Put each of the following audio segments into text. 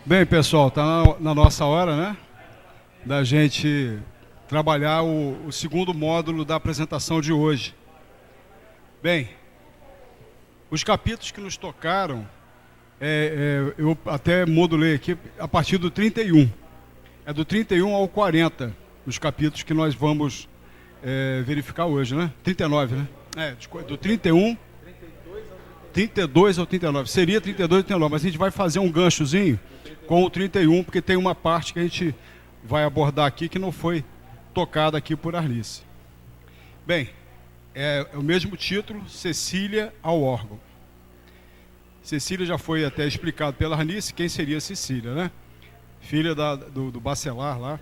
Bem, pessoal, está na nossa hora, né, da gente trabalhar o segundo módulo da apresentação de hoje. Bem, os capítulos que nos tocaram, eu até modulei aqui a partir do 31. É do 31 ao 40, os capítulos que nós vamos verificar hoje, né? 39, né? Do 32 ao 39. Seria 32 ao 39, mas a gente vai fazer um ganchozinho com o 31, porque tem uma parte que a gente vai abordar aqui que não foi tocada aqui por Arlice. Bem, é o mesmo título, Cecília ao órgão. Cecília já foi até explicado pela Arlice quem seria Cecília, né? Filha do bacelar lá,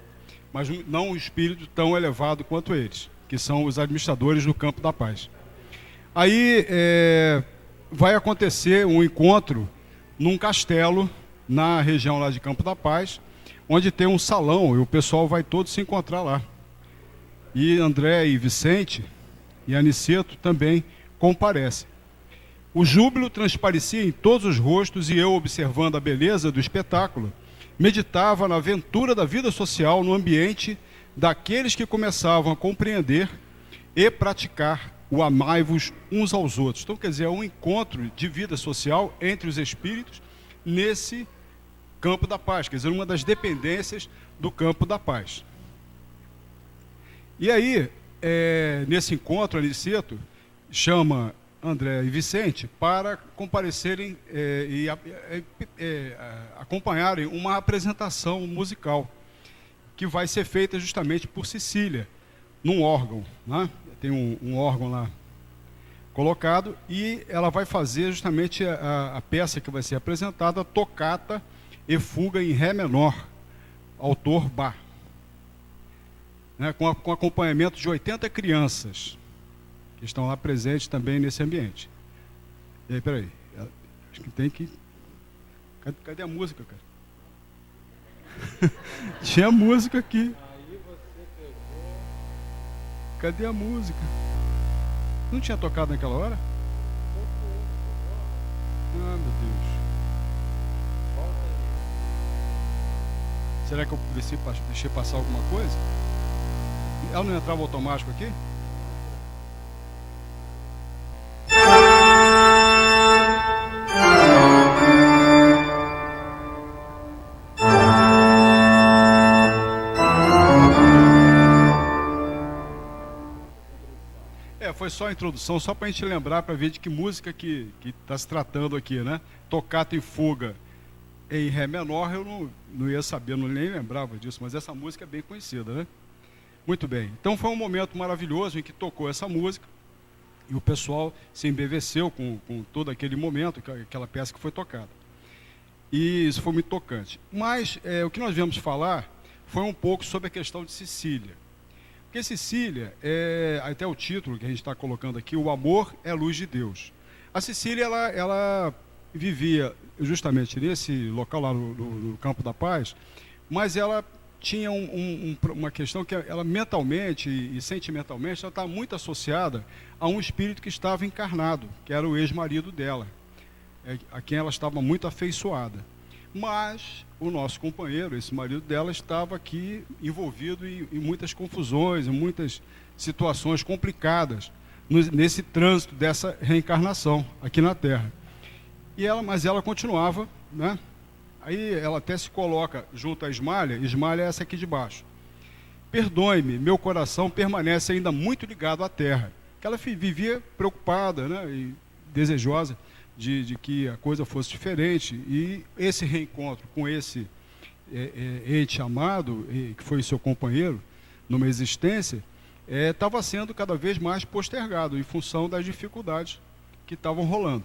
mas não um espírito tão elevado quanto eles, que são os administradores do Campo da Paz. Aí vai acontecer um encontro num castelo na região lá de Campo da Paz, onde tem um salão e o pessoal vai todo se encontrar lá. E André e Vicente e Aniceto também comparecem. O júbilo transparecia em todos os rostos e eu, observando a beleza do espetáculo, meditava na aventura da vida social no ambiente daqueles que começavam a compreender e praticar o amai-vos uns aos outros. Então, quer dizer, é um encontro de vida social entre os espíritos nesse Campo da Paz, quer dizer, uma das dependências do Campo da Paz. E aí, nesse encontro, Aniceto chama André e Vicente para comparecerem e acompanharem uma apresentação musical que vai ser feita justamente por Cecília, num órgão, né? Tem um órgão lá colocado e ela vai fazer justamente a peça que vai ser apresentada, Tocata e Fuga em Ré menor, autor Bach, né? Com acompanhamento de 80 crianças que estão lá presentes também nesse ambiente. E aí, peraí, acho que tem que... Cadê a música, cara? Tinha música aqui. Cadê a música? Não tinha tocado naquela hora? Ah, meu Deus. Será que eu deixei passar alguma coisa? Ela não entrava automático aqui? Foi só a introdução, só para a gente lembrar, para ver de que música que está se tratando aqui, né? Tocata e Fuga em Ré menor, eu não ia saber, nem lembrava disso, mas essa música é bem conhecida, né? Muito bem, então foi um momento maravilhoso em que tocou essa música e o pessoal se embeveceu com todo aquele momento, aquela peça que foi tocada. E isso foi muito tocante. Mas o que nós viemos falar foi um pouco sobre a questão de Cecília. Porque Cecília, até o título que a gente está colocando aqui, o amor é luz de Deus. A Cecília, ela vivia justamente nesse local lá no Campo da Paz, mas ela tinha uma questão que ela mentalmente e sentimentalmente, ela está muito associada a um espírito que estava encarnado, que era o ex-marido dela, a quem ela estava muito afeiçoada. Mas o nosso companheiro, esse marido dela, estava aqui envolvido em muitas confusões, em muitas situações complicadas nesse trânsito dessa reencarnação aqui na Terra. Mas ela continuava, né? Aí ela até se coloca junto à Ismalha. Ismalha é essa aqui de baixo. Perdoe-me, meu coração permanece ainda muito ligado à Terra. Que ela vivia preocupada, né? E desejosa de que a coisa fosse diferente. E esse reencontro com esse ente amado, que foi seu companheiro numa existência, estava sendo cada vez mais postergado em função das dificuldades que estavam rolando.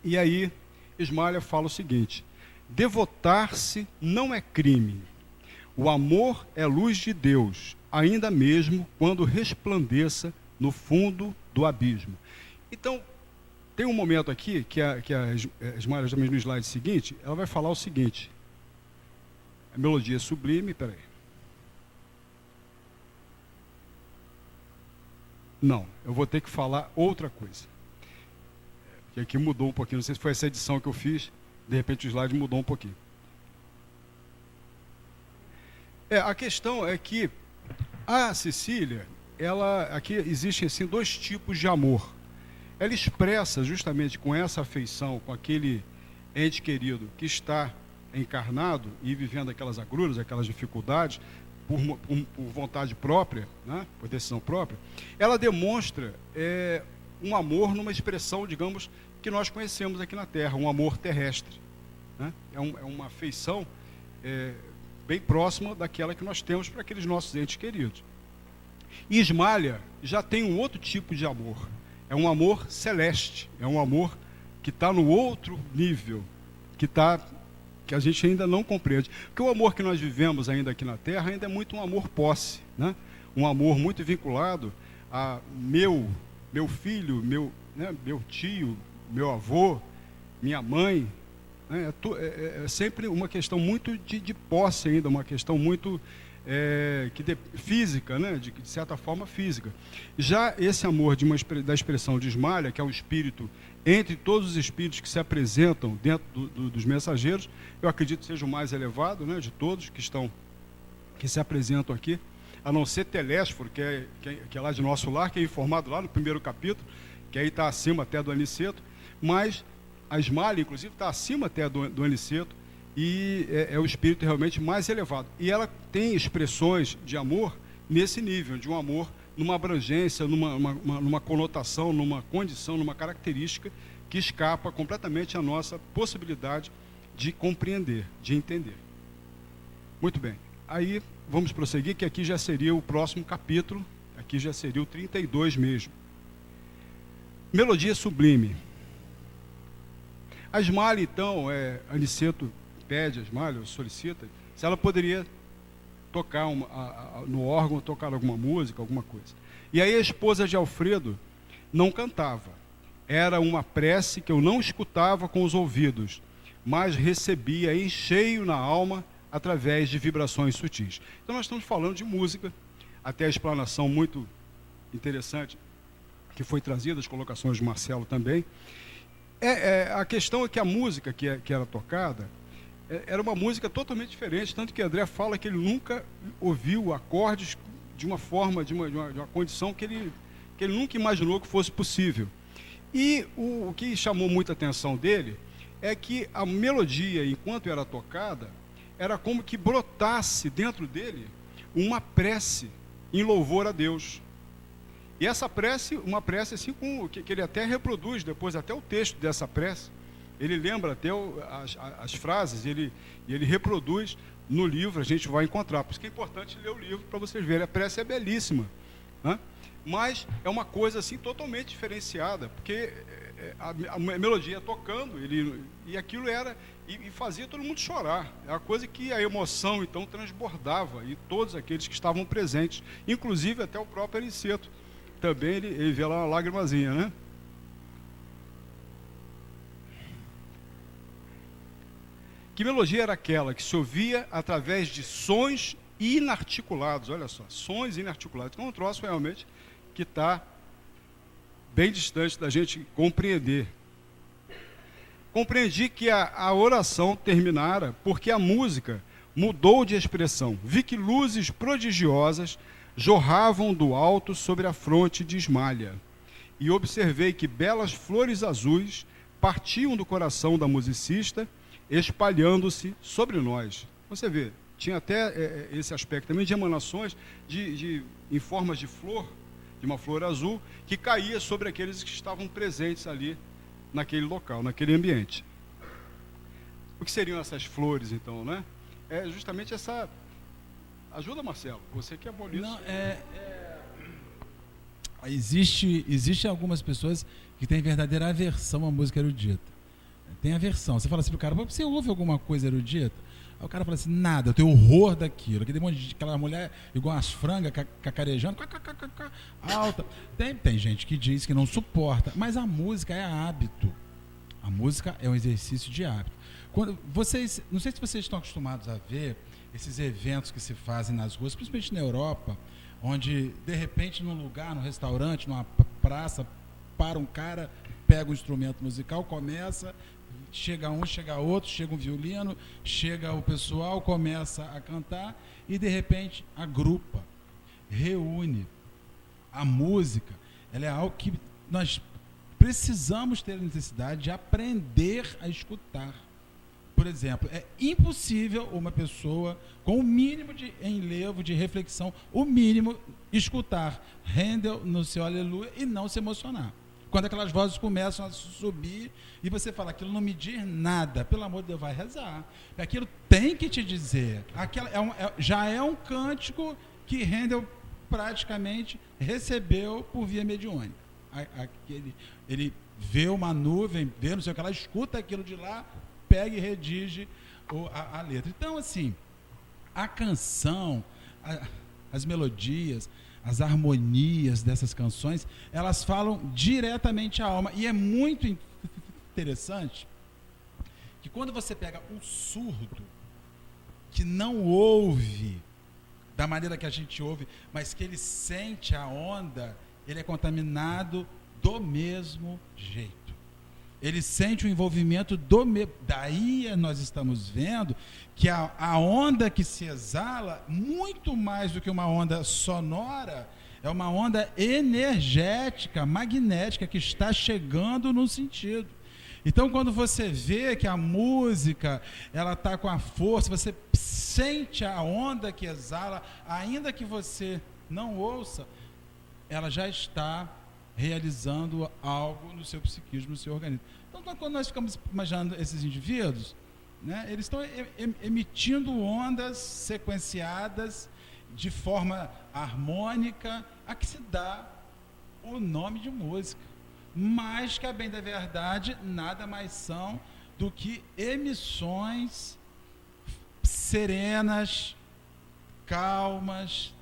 E aí Ismalha fala o seguinte: devotar-se não é crime. O amor é luz de Deus, ainda mesmo quando resplandeça no fundo do abismo. Então, tem um momento aqui que a Ismalha, também no slide seguinte, ela vai falar o seguinte. A melodia é sublime, peraí. Não, eu vou ter que falar outra coisa. Que aqui mudou um pouquinho, não sei se foi essa edição que eu fiz, de repente o slide mudou um pouquinho. A questão é que a Cecília, aqui existem assim dois tipos de amor. Ela expressa justamente com essa afeição, com aquele ente querido que está encarnado e vivendo aquelas agruras, aquelas dificuldades, por vontade própria, né, por decisão própria, ela demonstra um amor numa expressão, digamos, que nós conhecemos aqui na Terra, um amor terrestre. Né? É uma afeição bem próxima daquela que nós temos para aqueles nossos entes queridos. E Ismalha já tem um outro tipo de amor. É um amor celeste, é um amor que está no outro nível, que a gente ainda não compreende. Porque o amor que nós vivemos ainda aqui na Terra ainda é muito um amor posse, né? Um amor muito vinculado a meu filho, meu tio, meu avô, minha mãe. Né? É sempre uma questão muito de posse ainda, uma questão muito física, né? de certa forma física. Já esse amor da expressão de Ismalha, que é um espírito entre todos os espíritos que se apresentam dentro dos mensageiros, eu acredito que seja o mais elevado, né, de todos que se apresentam aqui, a não ser Telésforo, que é lá de Nosso Lar, que é informado lá no primeiro capítulo, que aí está acima até do Aniceto, mas a Ismalha, inclusive, está acima até do Aniceto, e é o espírito realmente mais elevado. E ela tem expressões de amor nesse nível, de um amor numa abrangência, numa conotação, numa condição, numa característica que escapa completamente à nossa possibilidade de compreender, de entender. Muito bem. Aí vamos prosseguir, que aqui já seria o próximo capítulo, aqui já seria o 32 mesmo. Melodia sublime. A Ismalha, então, Aniceto pede a Ismalha, solicita, se ela poderia tocar no órgão, tocar alguma música, alguma coisa. E aí a esposa de Alfredo não cantava. Era uma prece que eu não escutava com os ouvidos, mas recebia em cheio na alma através de vibrações sutis. Então nós estamos falando de música, até a explanação muito interessante que foi trazida, as colocações de Marcelo também. A questão é que a música que era tocada era uma música totalmente diferente, tanto que André fala que ele nunca ouviu acordes de uma forma, de uma condição que ele nunca imaginou que fosse possível. E o que chamou muita atenção dele é que a melodia, enquanto era tocada, era como que brotasse dentro dele uma prece em louvor a Deus. E essa prece, uma prece assim que ele até reproduz depois, até o texto dessa prece, ele lembra até as frases, e ele reproduz no livro, a gente vai encontrar. Por isso que é importante ler o livro para vocês verem. A prece é belíssima, né? Mas é uma coisa assim totalmente diferenciada, porque a melodia tocando, e aquilo e fazia todo mundo chorar. É uma coisa que a emoção então transbordava, e todos aqueles que estavam presentes, inclusive até o próprio Aniceto, também ele vê lá uma lágrimazinha, né? Que melodia era aquela que se ouvia através de sons inarticulados? Olha só, sons inarticulados. Então, um troço realmente que está bem distante da gente compreender. Compreendi que a oração terminara porque a música mudou de expressão. Vi que luzes prodigiosas jorravam do alto sobre a fronte de Ismalha. e observei que belas flores azuis partiam do coração da musicista, espalhando-se sobre nós. Você vê, tinha até esse aspecto também de emanações em formas de flor, de uma flor azul, que caía sobre aqueles que estavam presentes ali naquele local, naquele ambiente. O que seriam essas flores, então, né? É justamente essa... Ajuda, Marcelo, você que é bolista. Não, Existe algumas pessoas que têm verdadeira aversão à música erudita. Tem aversão. Você fala assim pro cara, você ouve alguma coisa erudita? Aí o cara fala assim, nada, eu tenho horror daquilo. Aquela mulher igual as frangas, cacarejando, alta. Tem gente que diz que não suporta, mas a música é hábito. A música é um exercício de hábito. Não sei se vocês estão acostumados a ver esses eventos que se fazem nas ruas, principalmente na Europa, onde, de repente, num lugar, num restaurante, numa praça, para um cara, pega um instrumento musical, começa, chega um, chega outro, chega um violino, chega o pessoal, começa a cantar e, de repente, agrupa, reúne. A música, ela é algo que nós precisamos ter a necessidade de aprender a escutar. Por exemplo, é impossível uma pessoa com o mínimo de enlevo, de reflexão, o mínimo, escutar Handel no seu Aleluia e não se emocionar. Quando aquelas vozes começam a subir e você fala, aquilo não me diz nada, pelo amor de Deus, vai rezar. Aquilo tem que te dizer. Já é um cântico que Handel praticamente recebeu por via mediúnica. Ele vê uma nuvem, vê não sei o que, ela escuta aquilo de lá, pega e redige a letra. Então, assim, a canção, as melodias, as harmonias dessas canções, elas falam diretamente à alma. E é muito interessante que quando você pega um surdo que não ouve da maneira que a gente ouve, mas que ele sente a onda, ele é contaminado do mesmo jeito. Ele sente o envolvimento daí nós estamos vendo que a onda que se exala, muito mais do que uma onda sonora, é uma onda energética, magnética, que está chegando no sentido. Então, quando você vê que a música ela está com a força, você sente a onda que exala, ainda que você não ouça, ela já está realizando algo no seu psiquismo, no seu organismo. Então, quando nós ficamos imaginando esses indivíduos, né, eles estão emitindo ondas sequenciadas de forma harmônica, a que se dá o nome de música. Mas que, a bem da verdade, nada mais são do que emissões serenas, calmas,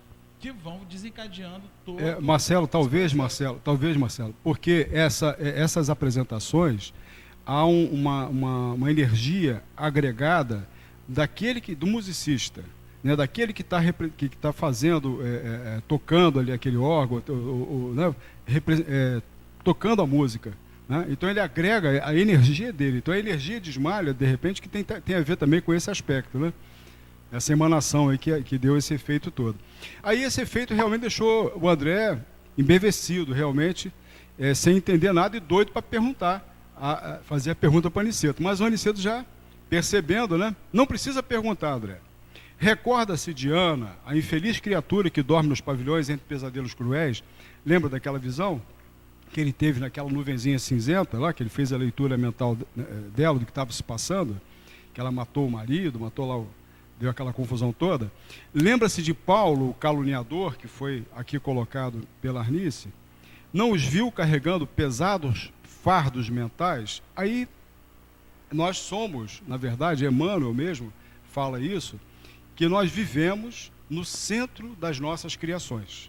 que vão desencadeando todo... Marcelo, porque essas apresentações, há uma energia agregada do musicista, né, daquele que está fazendo, tocando ali aquele órgão, né, tocando a música. Né? Então ele agrega a energia dele. Então a energia de Ismalha, de repente, que tem a ver também com esse aspecto, né? Essa emanação aí que deu esse efeito todo. Aí esse efeito realmente deixou o André embevecido, realmente, sem entender nada e doido para perguntar, fazer a pergunta para o Aniceto. Mas o Aniceto já percebendo, né? Não precisa perguntar, André. Recorda-se de Ana, a infeliz criatura que dorme nos pavilhões entre pesadelos cruéis? Lembra daquela visão que ele teve naquela nuvenzinha cinzenta lá, que ele fez a leitura mental dela, do que estava se passando, que ela matou o marido, matou lá deu aquela confusão toda. Lembra-se de Paulo, o caluniador, que foi aqui colocado pela Arnice? Não os viu carregando pesados fardos mentais? Aí nós somos, na verdade, Emmanuel mesmo fala isso, que nós vivemos no centro das nossas criações.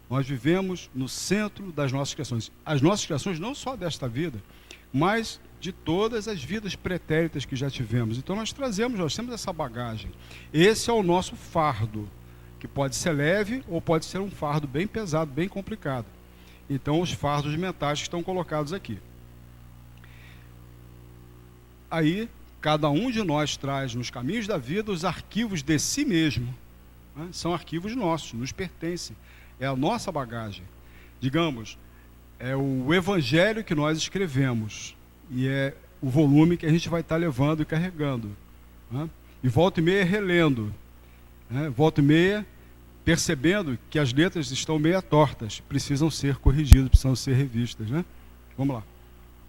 Nós vivemos no centro das nossas criações. As nossas criações não só desta vida, mas de todas as vidas pretéritas que já tivemos. Então nós temos essa bagagem. Esse é o nosso fardo, que pode ser leve ou pode ser um fardo bem pesado, bem complicado. Então os fardos mentais que estão colocados aqui. Aí, cada um de nós traz nos caminhos da vida os arquivos de si mesmo. Né? São arquivos nossos, nos pertencem. É a nossa bagagem. Digamos, é o evangelho que nós escrevemos. E é o volume que a gente vai estar levando e carregando. Né? E volta e meia relendo. Né? Volta e meia percebendo que as letras estão meia tortas. Precisam ser corrigidas, precisam ser revistas. Né? Vamos lá.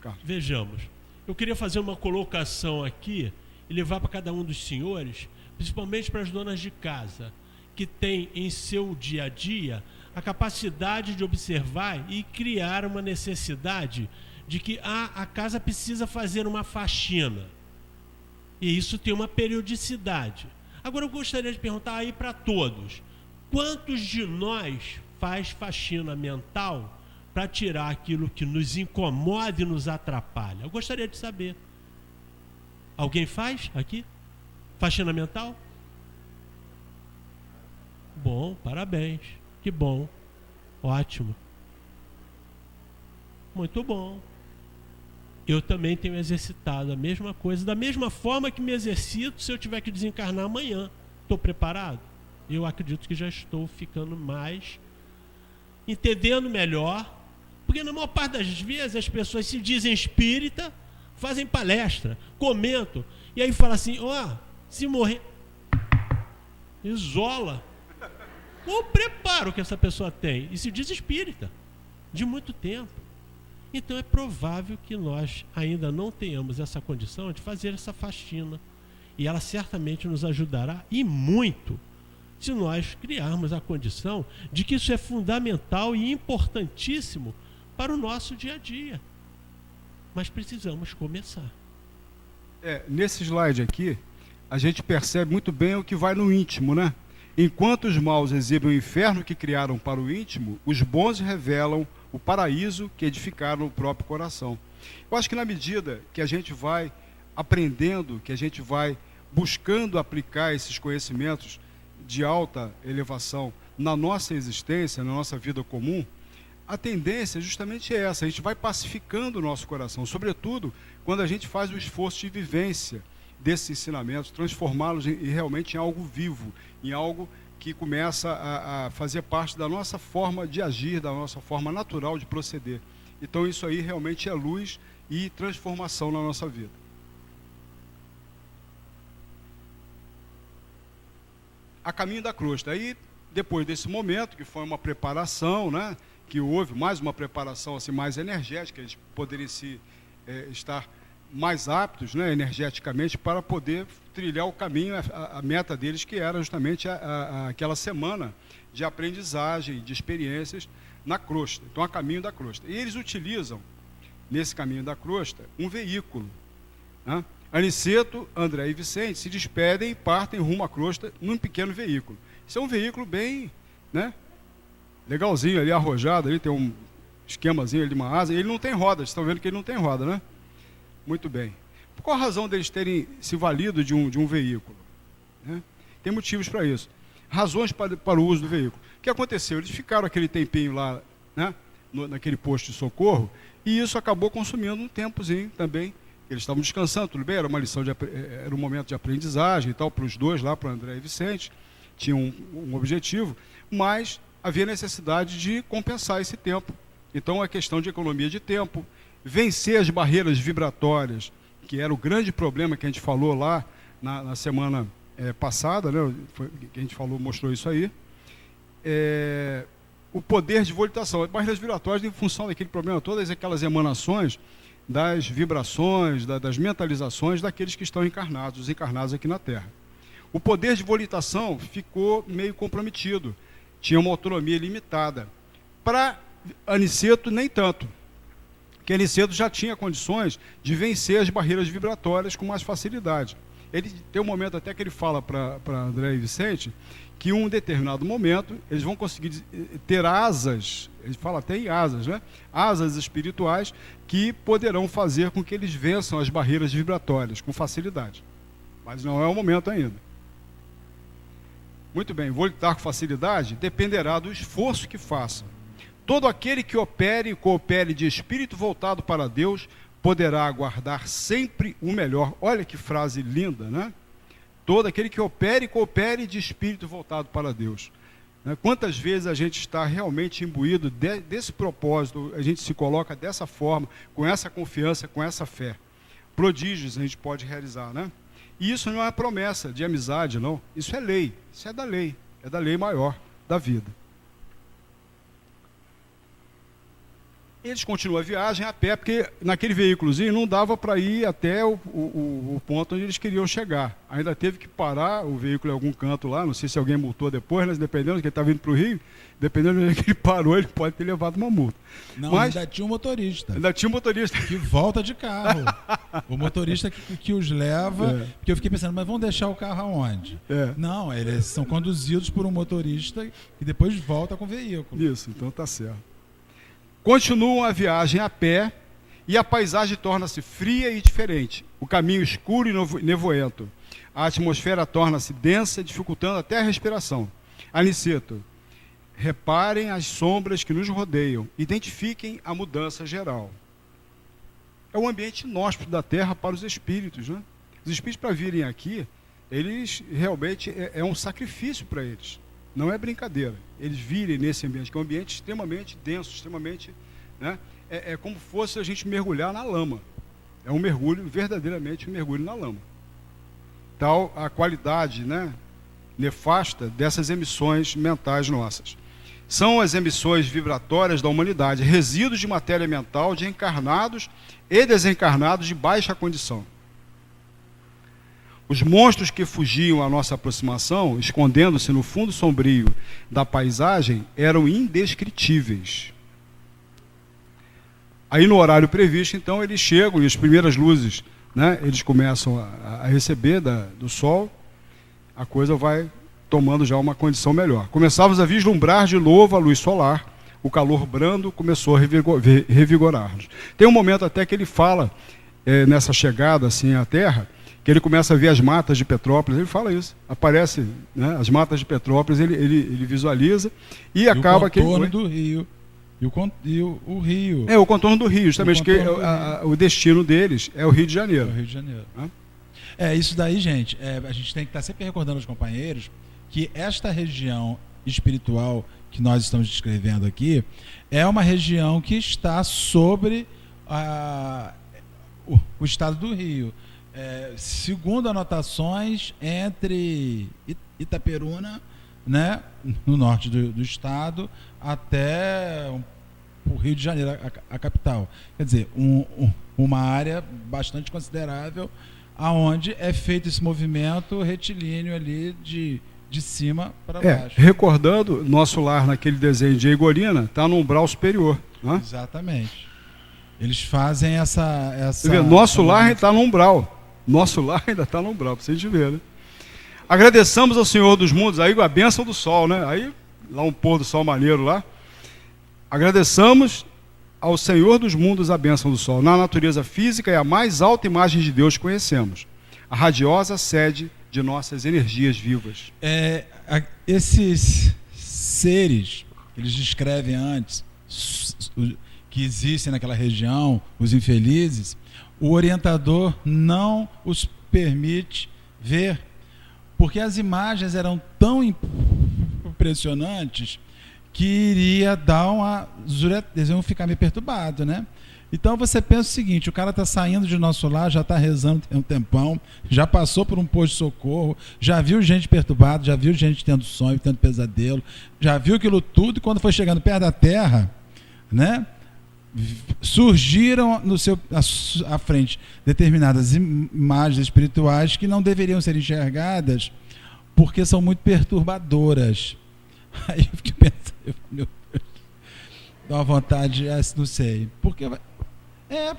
Carlos. Vejamos. Eu queria fazer uma colocação aqui e levar para cada um dos senhores, principalmente para as donas de casa, que têm em seu dia a dia a capacidade de observar e criar uma necessidade de que a casa precisa fazer uma faxina. E isso tem uma periodicidade. Agora eu gostaria de perguntar aí para todos, quantos de nós faz faxina mental para tirar aquilo que nos incomoda e nos atrapalha? Eu gostaria de saber. Alguém faz aqui? Faxina mental? Bom, parabéns. Que bom. Ótimo. Muito bom. Eu também tenho exercitado a mesma coisa, da mesma forma que me exercito se eu tiver que desencarnar amanhã. Estou preparado? Eu acredito que já estou ficando mais, entendendo melhor, porque na maior parte das vezes as pessoas se dizem espírita, fazem palestra, comentam, e aí fala assim, se morrer, isola. Qual o preparo que essa pessoa tem? E se diz espírita, de muito tempo. Então é provável que nós ainda não tenhamos essa condição de fazer essa faxina. E ela certamente nos ajudará, e muito, se nós criarmos a condição de que isso é fundamental e importantíssimo para o nosso dia a dia. Mas precisamos começar. Nesse slide aqui, a gente percebe muito bem o que vai no íntimo, né? Enquanto os maus exibem o inferno que criaram para o íntimo, os bons revelam o paraíso que edificaram no próprio coração. Eu acho que na medida que a gente vai aprendendo, que a gente vai buscando aplicar esses conhecimentos de alta elevação na nossa existência, na nossa vida comum, a tendência justamente é essa, a gente vai pacificando o nosso coração, sobretudo quando a gente faz o esforço de vivência desses ensinamentos, transformá-los realmente em algo vivo, em algo que começa a fazer parte da nossa forma de agir, da nossa forma natural de proceder. Então isso aí realmente é luz e transformação na nossa vida. A caminho da crosta. Aí, depois desse momento, que foi uma preparação, né, que houve mais uma preparação assim, mais energética, eles poderiam estar mais aptos, né, energeticamente, para poder trilhar o caminho, a meta deles, que era justamente aquela semana de aprendizagem, de experiências na crosta. Então, a caminho da crosta. E eles utilizam, nesse caminho da crosta, um veículo. Né? Aniceto, André e Vicente se despedem e partem rumo à crosta num pequeno veículo. Isso é um veículo bem, né, legalzinho ali, arrojado, ali tem um esquemazinho ali de uma asa, e ele não tem roda, vocês estão vendo que ele não tem roda, né? Muito bem. Por qual a razão deles terem se valido de um veículo? Né? Tem motivos para isso. Razões para o uso do veículo. O que aconteceu? Eles ficaram aquele tempinho lá, né, naquele posto de socorro, e isso acabou consumindo um tempozinho também. Eles estavam descansando, tudo bem, era uma lição, era um momento de aprendizagem e tal, para os dois lá, para André e Vicente, tinham um objetivo, mas havia necessidade de compensar esse tempo. Então, a questão de economia de tempo, vencer as barreiras vibratórias, que era o grande problema que a gente falou lá na semana passada, né, que a gente falou, mostrou isso aí, o poder de volitação. As barreiras vibratórias, em função daquele problema, todas aquelas emanações das vibrações, das mentalizações daqueles que estão encarnados, os encarnados aqui na Terra. O poder de volitação ficou meio comprometido, tinha uma autonomia limitada. Para Aniceto, nem tanto, que Aniceto já tinha condições de vencer as barreiras vibratórias com mais facilidade. Ele tem um momento até que ele fala para André e Vicente que em um determinado momento eles vão conseguir ter asas, ele fala até em asas, né? Asas espirituais que poderão fazer com que eles vençam as barreiras vibratórias com facilidade. Mas não é o momento ainda. Muito bem, voltar com facilidade dependerá do esforço que faça. Todo aquele que opere e coopere de espírito voltado para Deus poderá aguardar sempre o melhor. Olha que frase linda, né? Todo aquele que opere e coopere de espírito voltado para Deus. né? Quantas vezes a gente está realmente imbuído desse propósito, a gente se coloca dessa forma, com essa confiança, com essa fé. Prodígios a gente pode realizar, né? E isso não é promessa de amizade, não. Isso é lei, isso é da lei maior da vida. Eles continuam a viagem a pé, porque naquele veículozinho não dava para ir até o ponto onde eles queriam chegar. Ainda teve que parar o veículo em algum canto lá, não sei se alguém multou depois, mas dependendo de quem estava indo para o Rio, dependendo de onde ele parou, ele pode ter levado uma multa. Não, mas ainda tinha um motorista. Ainda tinha um motorista. Que volta de carro. O motorista que os leva, porque eu fiquei pensando, mas vão deixar o carro aonde? Não, eles são conduzidos por um motorista que depois volta com o veículo. Isso, então tá certo. Continuam a viagem a pé e a paisagem torna-se fria e diferente. O caminho escuro e nevoento. A atmosfera torna-se densa, dificultando até a respiração. Aniceto, reparem as sombras que nos rodeiam. Identifiquem a mudança geral. É um ambiente inóspito da Terra para os espíritos, né? Os espíritos, para virem aqui, eles realmente é um sacrifício para eles. Não é brincadeira. Eles virem nesse ambiente, que é um ambiente extremamente denso, extremamente, né? É como fosse a gente mergulhar na lama. É um mergulho, verdadeiramente um mergulho na lama. Tal a qualidade, né, nefasta dessas emissões mentais nossas. São as emissões vibratórias da humanidade, resíduos de matéria mental de encarnados e desencarnados de baixa condição. Os monstros que fugiam à nossa aproximação, escondendo-se no fundo sombrio da paisagem, eram indescritíveis. Aí no horário previsto, então, eles chegam e as primeiras luzes, né, eles começam a receber do sol, a coisa vai tomando já uma condição melhor. Começávamos a vislumbrar de novo a luz solar, o calor brando começou a revigorar-nos. Tem um momento até que ele fala, nessa chegada assim à Terra, que ele começa a ver as matas de Petrópolis, ele fala isso, aparece, né, as matas de Petrópolis, ele visualiza e acaba que... O contorno do rio. O rio. O contorno do rio, justamente, porque o destino deles é o Rio de Janeiro. É o Rio de Janeiro. Isso daí, gente, a gente tem que estar sempre recordando aos companheiros que esta região espiritual que nós estamos descrevendo aqui é uma região que está sobre o estado do Rio. Segundo anotações, entre Itaperuna, né, no norte do estado, até o Rio de Janeiro, a capital. Quer dizer, uma área bastante considerável, aonde é feito esse movimento retilíneo ali de cima para baixo. Recordando, nosso lar naquele desenho de Eigorina está no umbral superior. Né? Exatamente. Eles fazem essa nosso lar está no umbral. Nosso lar ainda está no umbral, para vocês verem. Né? Agradeçamos ao Senhor dos Mundos, aí a bênção do sol, né? Aí, lá um pôr do sol maneiro lá. Agradeçamos ao Senhor dos Mundos a bênção do sol. Na natureza física é a mais alta imagem de Deus que conhecemos. A radiosa sede de nossas energias vivas. Esses seres que eles descrevem antes, que existem naquela região, os infelizes, o orientador não os permite ver, porque as imagens eram tão impressionantes que iria dar eles iam ficar meio perturbados, né? Então você pensa o seguinte, o cara está saindo de nosso lar, já está rezando tem um tempão, já passou por um posto de socorro, já viu gente perturbada, já viu gente tendo sonho, tendo pesadelo, já viu aquilo tudo, e quando foi chegando perto da Terra, né, surgiram à frente determinadas imagens espirituais que não deveriam ser enxergadas porque são muito perturbadoras. Aí eu fiquei pensando, meu Deus, dá uma vontade, não sei, porque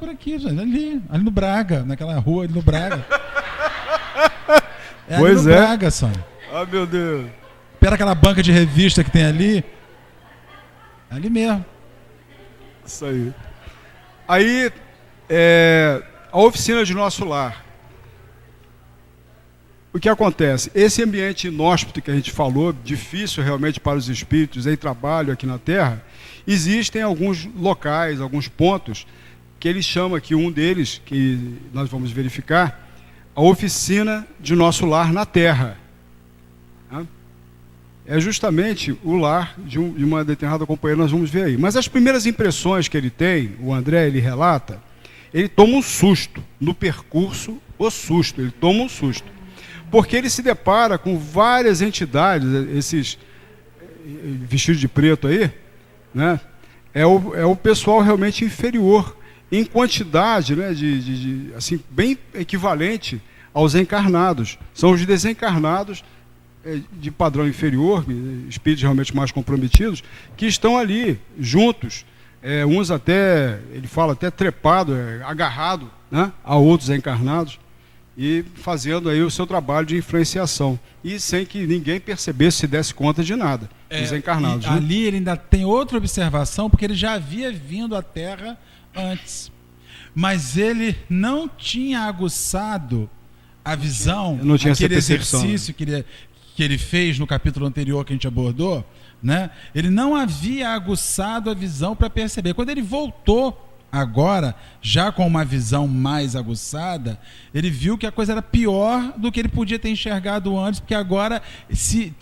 por aqui, ali no Braga, naquela rua ali no Braga. Pois ali no Braga, Sônia. Ah, meu Deus. Pera aquela banca de revista que tem ali mesmo. Isso aí. Aí, a oficina de nosso lar. O que acontece? Esse ambiente inóspito que a gente falou, difícil realmente para os espíritos em trabalho aqui na Terra, existem alguns locais, alguns pontos, que ele chama aqui, um deles, que nós vamos verificar, a oficina de nosso lar na Terra. é justamente o lar de uma determinada companheira, nós vamos ver aí. Mas as primeiras impressões que ele tem, o André, ele relata, ele toma um susto no percurso, ele toma um susto. Porque ele se depara com várias entidades, esses vestidos de preto aí, né? É o pessoal realmente inferior, em quantidade, né, assim, bem equivalente aos encarnados. São os desencarnados de padrão inferior, espíritos realmente mais comprometidos, que estão ali, juntos, uns até, ele fala até trepado, agarrado, né, a outros encarnados, e fazendo aí o seu trabalho de influenciação, e sem que ninguém percebesse, se desse conta de nada, os encarnados. Né? Ali ele ainda tem outra observação, porque ele já havia vindo à Terra antes, mas ele não tinha aguçado a visão, não tinha aquele essa percepção, exercício que ele fez no capítulo anterior que a gente abordou, né? Ele não havia aguçado a visão para perceber. Quando ele voltou agora, já com uma visão mais aguçada, ele viu que a coisa era pior do que ele podia ter enxergado antes, porque agora se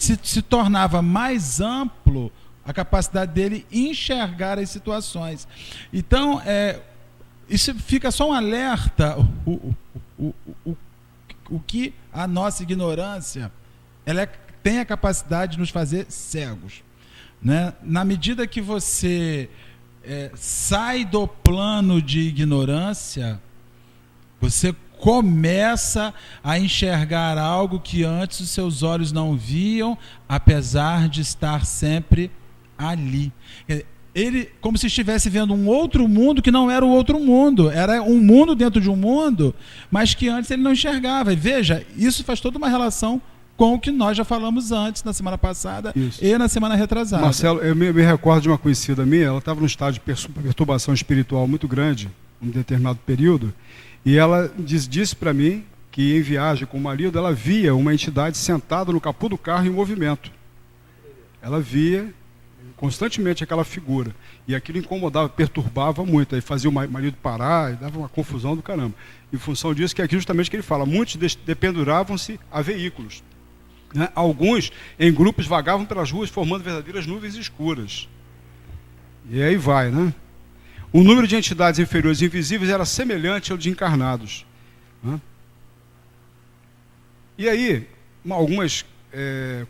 tornava mais amplo a capacidade dele enxergar as situações. Então, isso fica só um alerta, o que a nossa ignorância ela tem a capacidade de nos fazer cegos, né? Na medida que você sai do plano de ignorância, você começa a enxergar algo que antes os seus olhos não viam, apesar de estar sempre ali. Ele, como se estivesse vendo um outro mundo que não era o outro mundo, era um mundo dentro de um mundo, mas que antes ele não enxergava. E veja, isso faz toda uma relação com o que nós já falamos antes, na semana passada e na semana retrasada. Marcelo, eu me recordo de uma conhecida minha, ela estava num estado de perturbação espiritual muito grande, em um determinado período, e ela disse para mim que em viagem com o marido, ela via uma entidade sentada no capô do carro em movimento. Ela via constantemente aquela figura, e aquilo incomodava, perturbava muito, aí fazia o marido parar, e dava uma confusão do caramba. Em função disso, que é aquilo justamente que ele fala, muitos dependuravam-se a veículos. Né? Alguns, em grupos, vagavam pelas ruas formando verdadeiras nuvens escuras. E aí vai, né? O número de entidades inferiores invisíveis era semelhante ao de encarnados. Né? E aí, algumas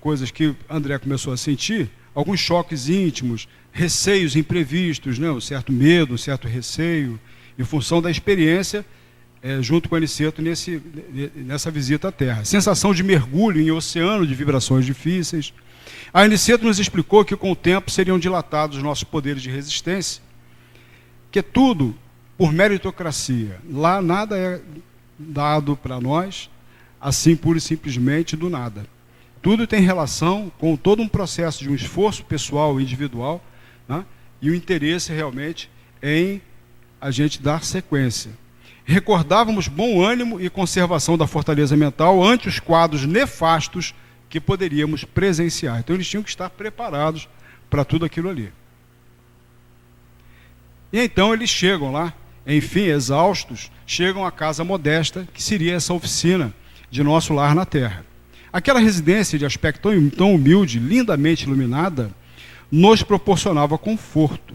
coisas que André começou a sentir, alguns choques íntimos, receios imprevistos, né? Um certo medo, um certo receio, em função da experiência junto com o Aniceto nessa visita à Terra. Sensação de mergulho em oceano de vibrações difíceis. A Aniceto nos explicou que com o tempo seriam dilatados nossos poderes de resistência, que tudo por meritocracia. Lá nada é dado para nós, assim pura e simplesmente do nada. Tudo tem relação com todo um processo de um esforço pessoal e individual, né? E o interesse realmente em a gente dar sequência. Recordávamos bom ânimo e conservação da fortaleza mental ante os quadros nefastos que poderíamos presenciar. Então eles tinham que estar preparados para tudo aquilo ali. E então eles chegam lá, enfim, exaustos, chegam à casa modesta, que seria essa oficina de nosso lar na Terra. Aquela residência de aspecto tão humilde, lindamente iluminada, nos proporcionava conforto.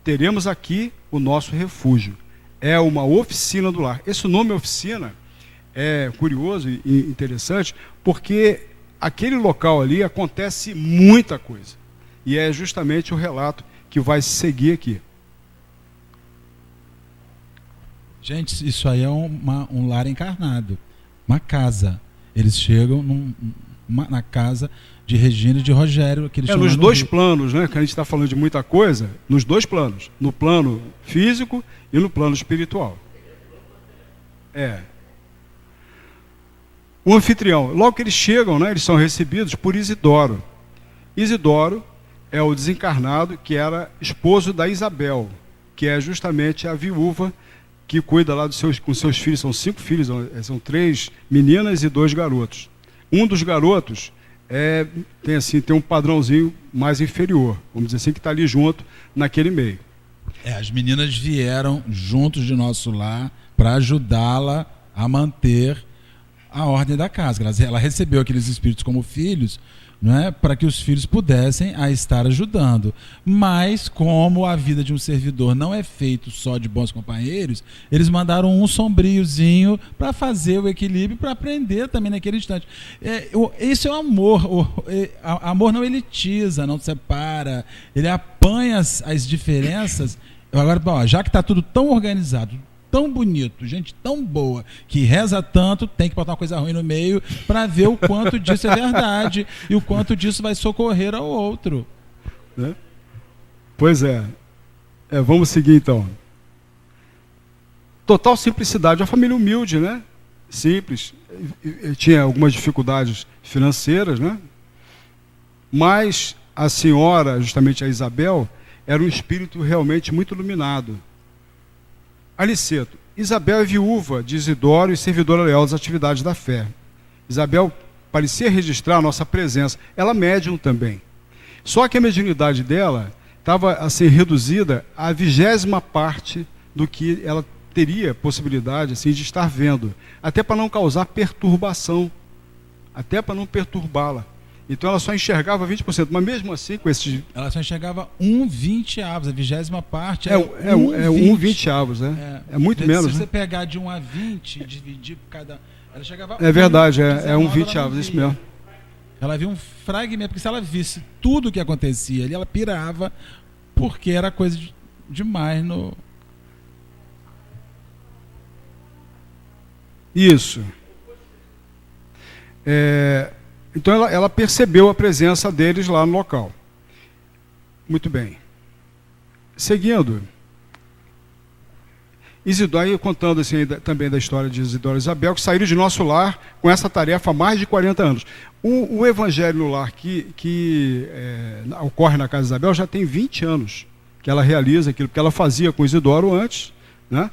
Teremos aqui o nosso refúgio. É uma oficina do lar. Esse nome oficina é curioso e interessante, porque aquele local ali acontece muita coisa. E é justamente o relato que vai seguir aqui. Gente, isso aí é um lar encarnado, uma casa. Eles chegam na casa de Regina e de Rogério. Que eles nos dois planos, né? Que a gente está falando de muita coisa, nos dois planos. No plano físico e no plano espiritual. O anfitrião, logo que eles chegam, né, eles são recebidos por Isidoro. Isidoro é o desencarnado que era esposo da Isabel, que é justamente a viúva que cuida lá com seus filhos. São 5 filhos, são 3 meninas e 2 garotos. Um dos garotos tem um padrãozinho mais inferior, vamos dizer assim, que está ali junto naquele meio. As meninas vieram juntos de nosso lar para ajudá-la a manter a ordem da casa. Ela recebeu aqueles espíritos como filhos, não é? Para que os filhos pudessem a estar ajudando. Mas, como a vida de um servidor não é feito só de bons companheiros, eles mandaram um sombriozinho para fazer o equilíbrio, para aprender também naquele instante. Esse é o amor. Amor não elitiza, não separa, ele apanha as diferenças. Agora, já que está tudo tão organizado, tão bonito, gente tão boa, que reza tanto, tem que botar uma coisa ruim no meio para ver o quanto disso é verdade e o quanto disso vai socorrer ao outro. Pois é. Vamos seguir então. Total simplicidade. Uma família humilde, né? Simples. Tinha algumas dificuldades financeiras, né? Mas a senhora, justamente a Isabel, era um espírito realmente muito iluminado. Aniceto. Isabel é viúva de Isidoro e servidora leal das atividades da fé. Isabel parecia registrar a nossa presença. Ela médium também. Só que a mediunidade dela estava assim, reduzida à 20ª parte do que ela teria possibilidade assim, de estar vendo. Até para não causar perturbação. Até para não perturbá-la. Então ela só enxergava 20%, mas mesmo assim com esses... Ela só enxergava 1/20 avos, a 20ª parte é 1/20 avos, né? É muito menos. Se você né? pegar de 1 a 20 e dividir por cada... Ela chegava É verdade, 1/20 avos, isso mesmo. Ela via um fragmento, porque se ela visse tudo o que acontecia ali, ela pirava, porque era coisa demais no... Isso. Então ela percebeu a presença deles lá no local. Muito bem. Seguindo, Isidoro, contando assim, também da história de Isidoro e Isabel, que saíram de nosso lar com essa tarefa há mais de 40 anos. O evangelho no lar que ocorre na casa de Isabel já tem 20 anos que ela realiza aquilo, porque ela fazia com Isidoro antes, né?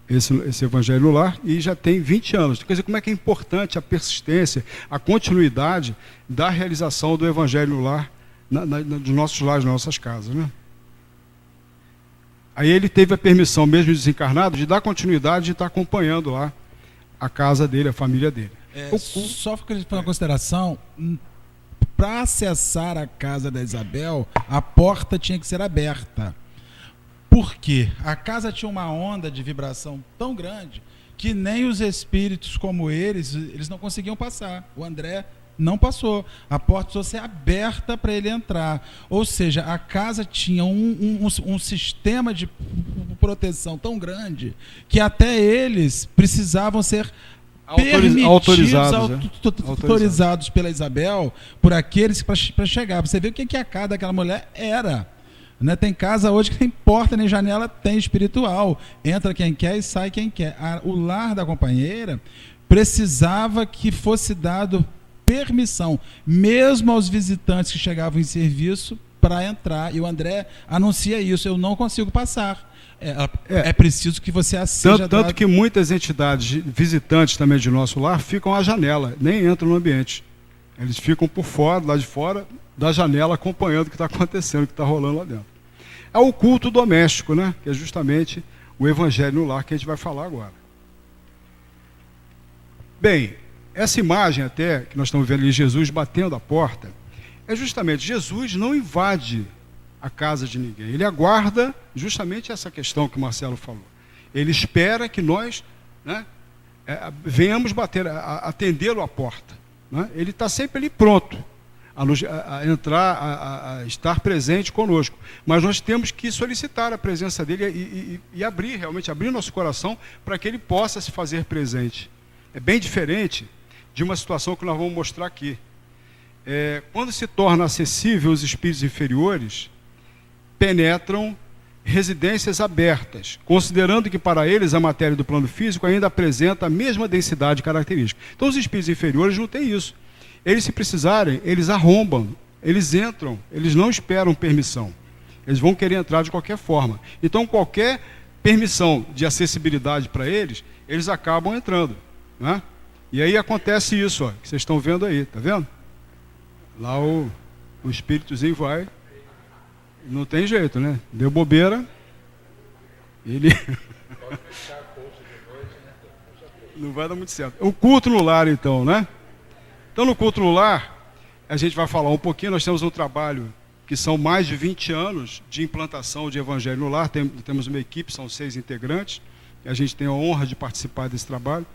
Esse evangelho no lar, e já tem 20 anos. Quer dizer, como é que é importante a persistência, a continuidade da realização do evangelho no lar, dos nossos lares, nas nossas casas, né? Aí ele teve a permissão, mesmo desencarnado, de dar continuidade, de estar acompanhando lá a casa dele, a família dele. Só para uma consideração, para acessar a casa da Isabel, a porta tinha que ser aberta. Por quê? A casa tinha uma onda de vibração tão grande que nem os espíritos como eles não conseguiam passar. O André não passou. A porta precisou ser aberta para ele entrar. Ou seja, a casa tinha um sistema de proteção tão grande que até eles precisavam ser autorizados pela Isabel, por aqueles para chegar. Você vê o que a casa daquela mulher era. Né? Tem casa hoje que nem porta nem janela tem espiritual. Entra quem quer e sai quem quer. O lar da companheira precisava que fosse dado permissão, mesmo aos visitantes que chegavam em serviço, para entrar. E o André anuncia isso: eu não consigo passar. É preciso que você seja tanto que muitas entidades visitantes também de nosso lar ficam à janela, nem entram no ambiente. Eles ficam por fora, lá de fora da janela, acompanhando o que está acontecendo, o que está rolando lá dentro. É o culto doméstico, né? Que é justamente o evangelho no lar que a gente vai falar agora. Bem, essa imagem até, que nós estamos vendo ali, Jesus batendo a porta, é justamente, Jesus não invade a casa de ninguém. Ele aguarda justamente essa questão que o Marcelo falou. Ele espera que nós, né, venhamos atendê-lo à porta. Né? Ele está sempre ali pronto a entrar, a estar presente conosco. Mas nós temos que solicitar a presença dele e realmente abrir nosso coração para que ele possa se fazer presente. É bem diferente de uma situação que nós vamos mostrar aqui. Quando se torna acessível os espíritos inferiores, penetram residências abertas, considerando que para eles a matéria do plano físico ainda apresenta a mesma densidade característica. Então os espíritos inferiores não têm isso. Eles, se precisarem, eles arrombam, eles entram, eles não esperam permissão. Eles vão querer entrar de qualquer forma. Então qualquer permissão de acessibilidade para eles, eles acabam entrando. Né? E aí acontece isso, ó, que vocês estão vendo aí, tá vendo? Lá o espíritozinho vai, não tem jeito, né? Deu bobeira, ele não vai dar muito certo. O culto no lar, então, né? Então, no culto no lar, a gente vai falar um pouquinho. Nós temos um trabalho que são mais de 20 anos de implantação de Evangelho no Lar. Temos uma equipe, são 6 integrantes, e a gente tem a honra de participar desse trabalho.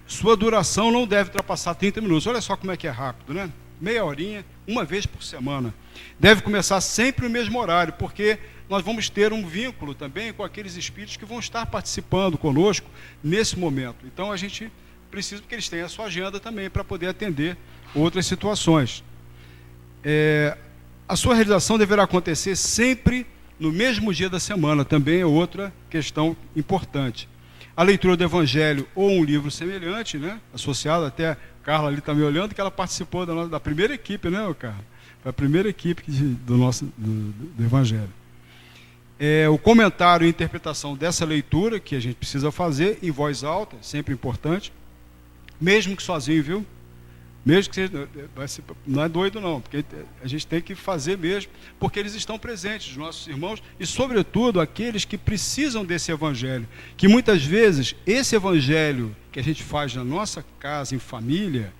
Sua duração não deve ultrapassar 30 minutos. Olha só como é que é rápido, né? Meia horinha, uma vez por semana. Deve começar sempre no mesmo horário, porque nós vamos ter um vínculo também com aqueles espíritos que vão estar participando conosco nesse momento. Então a gente precisa que eles tenham a sua agenda também para poder atender outras situações. A sua realização deverá acontecer sempre no mesmo dia da semana, também é outra questão importante. A leitura do Evangelho ou um livro semelhante, né, associado, até a Carla ali está me olhando, que ela participou da primeira equipe, né, Carla? Foi a primeira equipe do Evangelho. O comentário e interpretação dessa leitura, que a gente precisa fazer em voz alta, sempre importante, mesmo que sozinho, viu? Mesmo que seja, não é doido não, porque a gente tem que fazer mesmo, porque eles estão presentes, os nossos irmãos, e sobretudo aqueles que precisam desse Evangelho, que muitas vezes esse Evangelho que a gente faz na nossa casa, em família,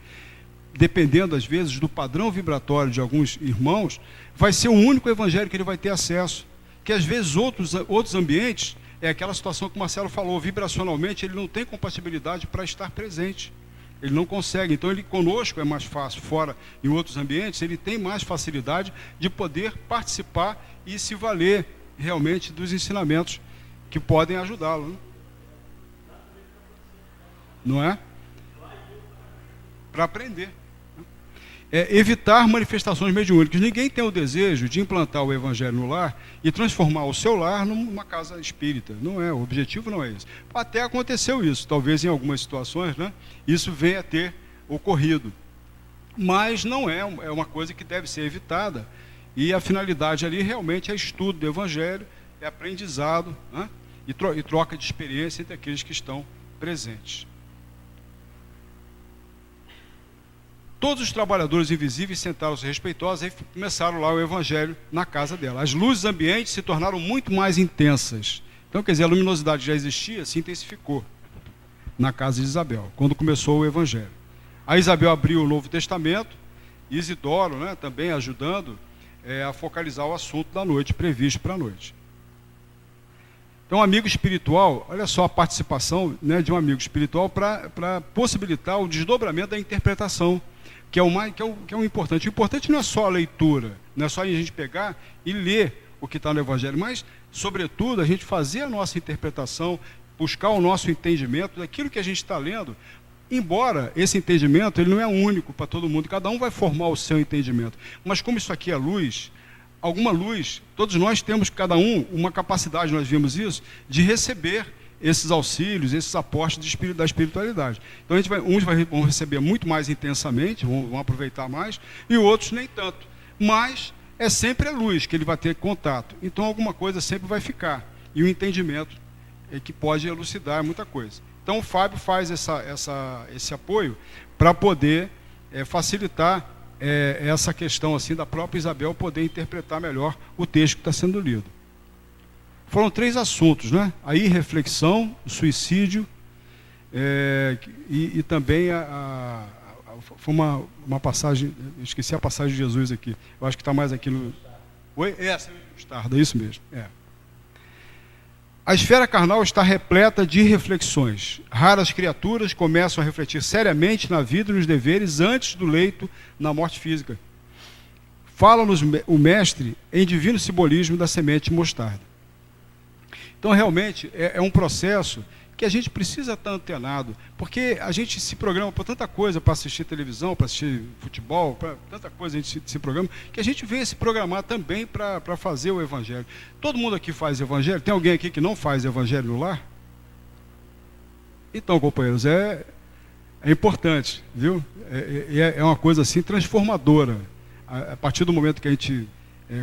dependendo às vezes do padrão vibratório de alguns irmãos, vai ser o único Evangelho que ele vai ter acesso, que às vezes outros ambientes, é aquela situação que o Marcelo falou, vibracionalmente ele não tem compatibilidade para estar presente. Ele não consegue, então ele conosco é mais fácil, fora em outros ambientes, ele tem mais facilidade de poder participar e se valer realmente dos ensinamentos que podem ajudá-lo, né? Não é? Para aprender. Evitar manifestações mediúnicas. Ninguém tem o desejo de implantar o Evangelho no lar e transformar o seu lar numa casa espírita. Não é, o objetivo não é esse. Até aconteceu isso, talvez em algumas situações, né, isso venha a ter ocorrido. Mas não é uma coisa que deve ser evitada. E a finalidade ali realmente é estudo do Evangelho, é aprendizado, né, e troca de experiência entre aqueles que estão presentes. Todos os trabalhadores invisíveis sentaram-se respeitosos e começaram lá o Evangelho na casa dela. As luzes ambientes se tornaram muito mais intensas. Então, quer dizer, a luminosidade já existia, se intensificou na casa de Isabel, quando começou o Evangelho. A Isabel abriu o Novo Testamento, e Isidoro, né, também ajudando a focalizar o assunto da noite, previsto para a noite. Então, um amigo espiritual, olha só a participação, né, de um amigo espiritual para possibilitar o desdobramento da interpretação, que é o importante. O importante não é só a leitura, não é só a gente pegar e ler o que está no Evangelho, mas, sobretudo, a gente fazer a nossa interpretação, buscar o nosso entendimento daquilo que a gente está lendo, embora esse entendimento ele não é único para todo mundo, cada um vai formar o seu entendimento. Mas como isso aqui é luz, alguma luz, todos nós temos, cada um, uma capacidade, nós vimos isso, de receber esses auxílios, esses aportes da espiritualidade. Então uns vão receber muito mais intensamente, vão aproveitar mais, e outros nem tanto. Mas é sempre a luz que ele vai ter contato. Então alguma coisa sempre vai ficar. E o entendimento é que pode elucidar muita coisa. Então o Fábio faz esse apoio para poder facilitar essa questão assim da própria Isabel poder interpretar melhor o texto que está sendo lido. Foram 3 assuntos, né? A irreflexão, o suicídio e também foi uma passagem, eu esqueci a passagem de Jesus aqui, eu acho que está mais aqui no... Oi? Mostarda, isso mesmo. A esfera carnal está repleta de reflexões. Raras criaturas começam a refletir seriamente na vida e nos deveres antes do leito na morte física. Fala-nos o mestre em divino simbolismo da semente de mostarda. Então, realmente, é um processo que a gente precisa estar antenado, porque a gente se programa por tanta coisa, para assistir televisão, para assistir futebol, para tanta coisa a gente se programa, que a gente vem se programar também para fazer o Evangelho. Todo mundo aqui faz Evangelho? Tem alguém aqui que não faz Evangelho no lar? Então, companheiros, é importante, viu? É uma coisa assim transformadora. A partir do momento que a gente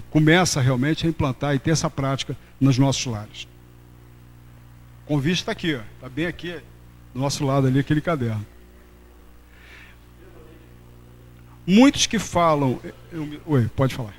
começa realmente a implantar e ter essa prática nos nossos lares. O convite está aqui, está bem aqui do nosso lado ali, aquele caderno. Muitos que falam... Oi, pode falar.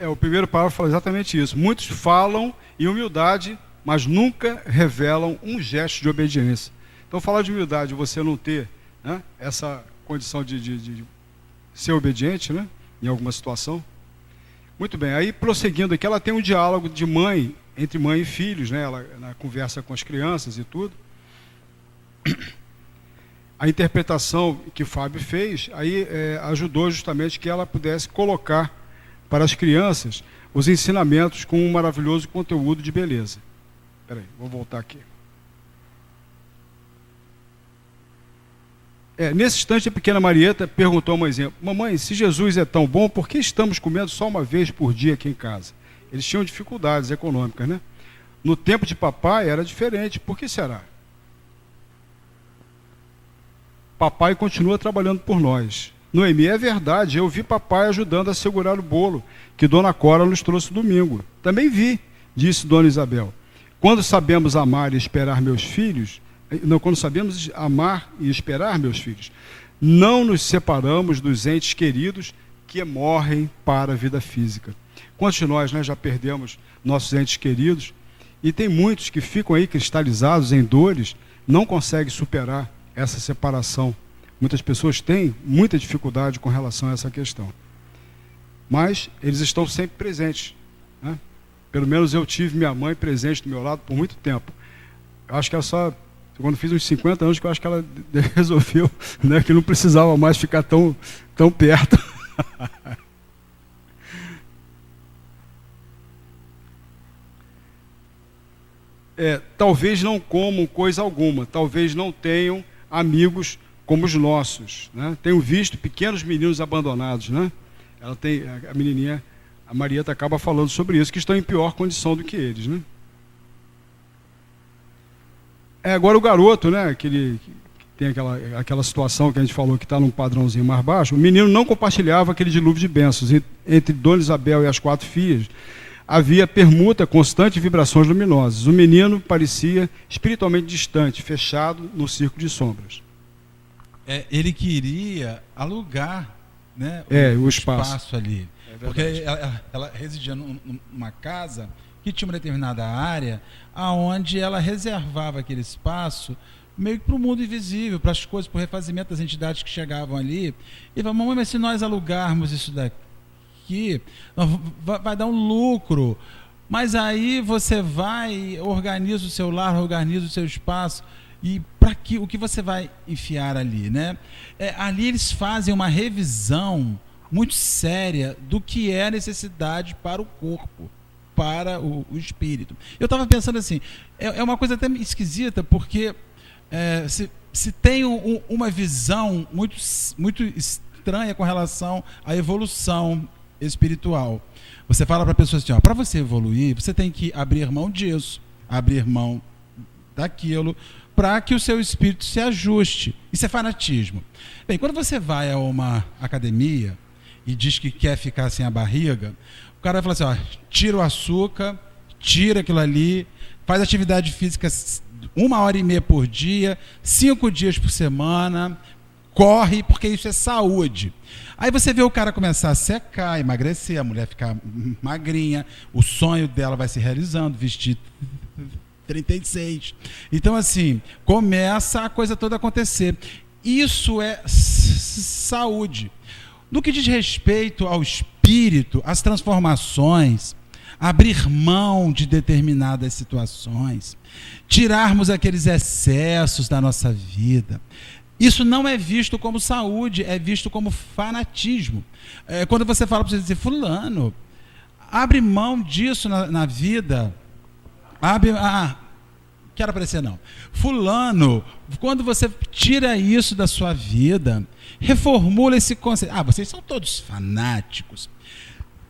O primeiro parágrafo fala exatamente isso. Muitos falam em humildade, mas nunca revelam um gesto de obediência. Então, falar de humildade, você não ter, né, essa condição de ser obediente, né, em alguma situação. Muito bem, aí prosseguindo aqui, ela tem um diálogo de mãe, entre mãe e filhos, né, ela na conversa com as crianças e tudo. A interpretação que o Fábio fez, aí ajudou justamente que ela pudesse colocar para as crianças os ensinamentos com um maravilhoso conteúdo de beleza. Espera aí, vou voltar aqui. Nesse instante, a pequena Marieta perguntou a mãezinha: mamãe, se Jesus é tão bom, por que estamos comendo só uma vez por dia aqui em casa? Eles tinham dificuldades econômicas, né? No tempo de papai era diferente. Por que será? Papai continua trabalhando por nós. Noemi, é verdade, eu vi papai ajudando a segurar o bolo que Dona Cora nos trouxe domingo. Também vi, disse Dona Isabel. Quando sabemos amar e esperar meus filhos, não nos separamos dos entes queridos que morrem para a vida física. Quantos de nós, né, já perdemos nossos entes queridos? E tem muitos que ficam aí cristalizados em dores, não conseguem superar essa separação. Muitas pessoas têm muita dificuldade com relação a essa questão. Mas eles estão sempre presentes, né? Pelo menos eu tive minha mãe presente do meu lado por muito tempo. Eu acho que ela só, quando fiz uns 50 anos, que eu acho que ela resolveu, né, que não precisava mais ficar tão perto. Talvez não comam coisa alguma, talvez não tenham amigos como os nossos, né? Tenho visto pequenos meninos abandonados, né? Ela tem, a menininha, a Marieta acaba falando sobre isso, que estão em pior condição do que eles, né? Agora o garoto, né, que tem aquela situação que a gente falou que está num padrãozinho mais baixo, o menino não compartilhava aquele dilúvio de bênçãos. Entre Dona Isabel e as 4 filhas, havia permuta constante de vibrações luminosas. O menino parecia espiritualmente distante, fechado no círculo de sombras. Ele queria alugar, né, o espaço ali. Porque ela residia numa casa que tinha uma determinada área aonde ela reservava aquele espaço meio que para o mundo invisível, para as coisas, para o refazimento das entidades que chegavam ali. E falava: mamãe, mas se nós alugarmos isso daqui, vai dar um lucro. Mas aí você vai, organiza o seu lar, organiza o seu espaço. E para o que você vai enfiar ali, né? Ali eles fazem uma revisão muito séria do que é a necessidade para o corpo, para o espírito. Eu estava pensando assim, é uma coisa até esquisita, porque se tem uma visão muito estranha com relação à evolução espiritual. Você fala para a pessoa assim: para você evoluir, você tem que abrir mão disso, abrir mão daquilo, para que o seu espírito se ajuste. Isso é fanatismo. Bem, quando você vai a uma academia e diz que quer ficar sem a barriga, o cara vai falar assim: tira o açúcar, tira aquilo ali, faz atividade física 1h30 por dia, 5 dias por semana, corre, porque isso é saúde. Aí você vê o cara começar a secar, emagrecer, a mulher ficar magrinha, o sonho dela vai se realizando, vestir 36. Então, assim, começa a coisa toda a acontecer. Isso é saúde. No que diz respeito ao espírito, às transformações, abrir mão de determinadas situações, tirarmos aqueles excessos da nossa vida, isso não é visto como saúde, é visto como fanatismo. Quando você fala para você dizer: fulano, abre mão disso na vida, quero aparecer não. Fulano, quando você tira isso da sua vida, reformula esse conceito. Vocês são todos fanáticos.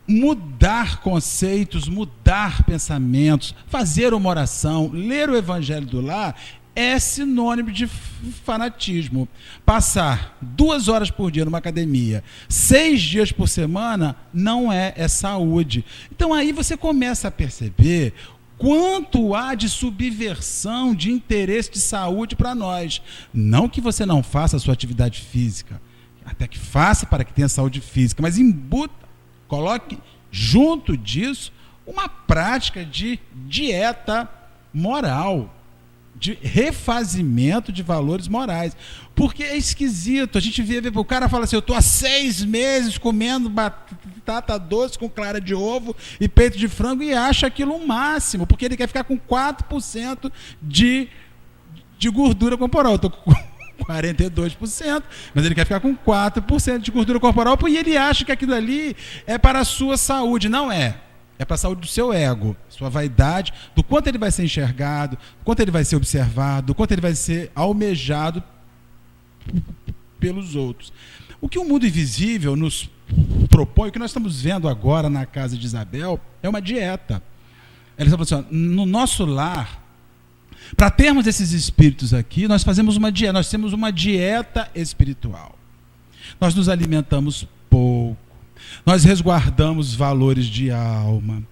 Mudar conceitos, mudar pensamentos, fazer uma oração, ler o Evangelho do Lar é sinônimo de fanatismo. Passar 2 horas por dia numa academia, 6 dias por semana, não é saúde. Então aí você começa a perceber quanto há de subversão de interesse de saúde para nós. Não que você não faça a sua atividade física, até que faça para que tenha saúde física, mas coloque junto disso, uma prática de dieta moral, de refazimento de valores morais. Porque é esquisito, a gente vê, o cara fala assim, eu estou há 6 meses comendo batata doce com clara de ovo e peito de frango e acha aquilo o máximo, porque ele quer ficar com 4% de gordura corporal. Eu estou com 42%, mas ele quer ficar com 4% de gordura corporal e ele acha que aquilo ali é para a sua saúde. Não é. É para a saúde do seu ego, sua vaidade, do quanto ele vai ser enxergado, do quanto ele vai ser observado, do quanto ele vai ser almejado pelos outros. O que o mundo invisível nos propõe, o que nós estamos vendo agora na casa de Isabel, é uma dieta. Ela está falando assim, ó, no nosso lar, para termos esses espíritos aqui, nós fazemos uma dieta, nós temos uma dieta espiritual. Nós nos alimentamos pouco. Nós resguardamos valores de alma.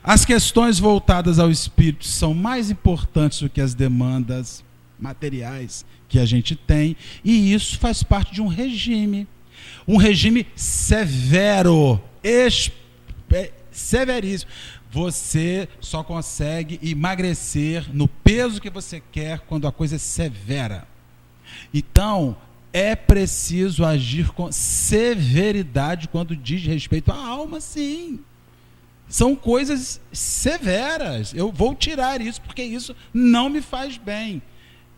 As questões voltadas ao espírito são mais importantes do que as demandas materiais que a gente tem, e isso faz parte de um regime severo, severíssimo. Você só consegue emagrecer no peso que você quer quando a coisa é severa. Então, é preciso agir com severidade quando diz respeito à alma, sim. São coisas severas. Eu vou tirar isso porque isso não me faz bem.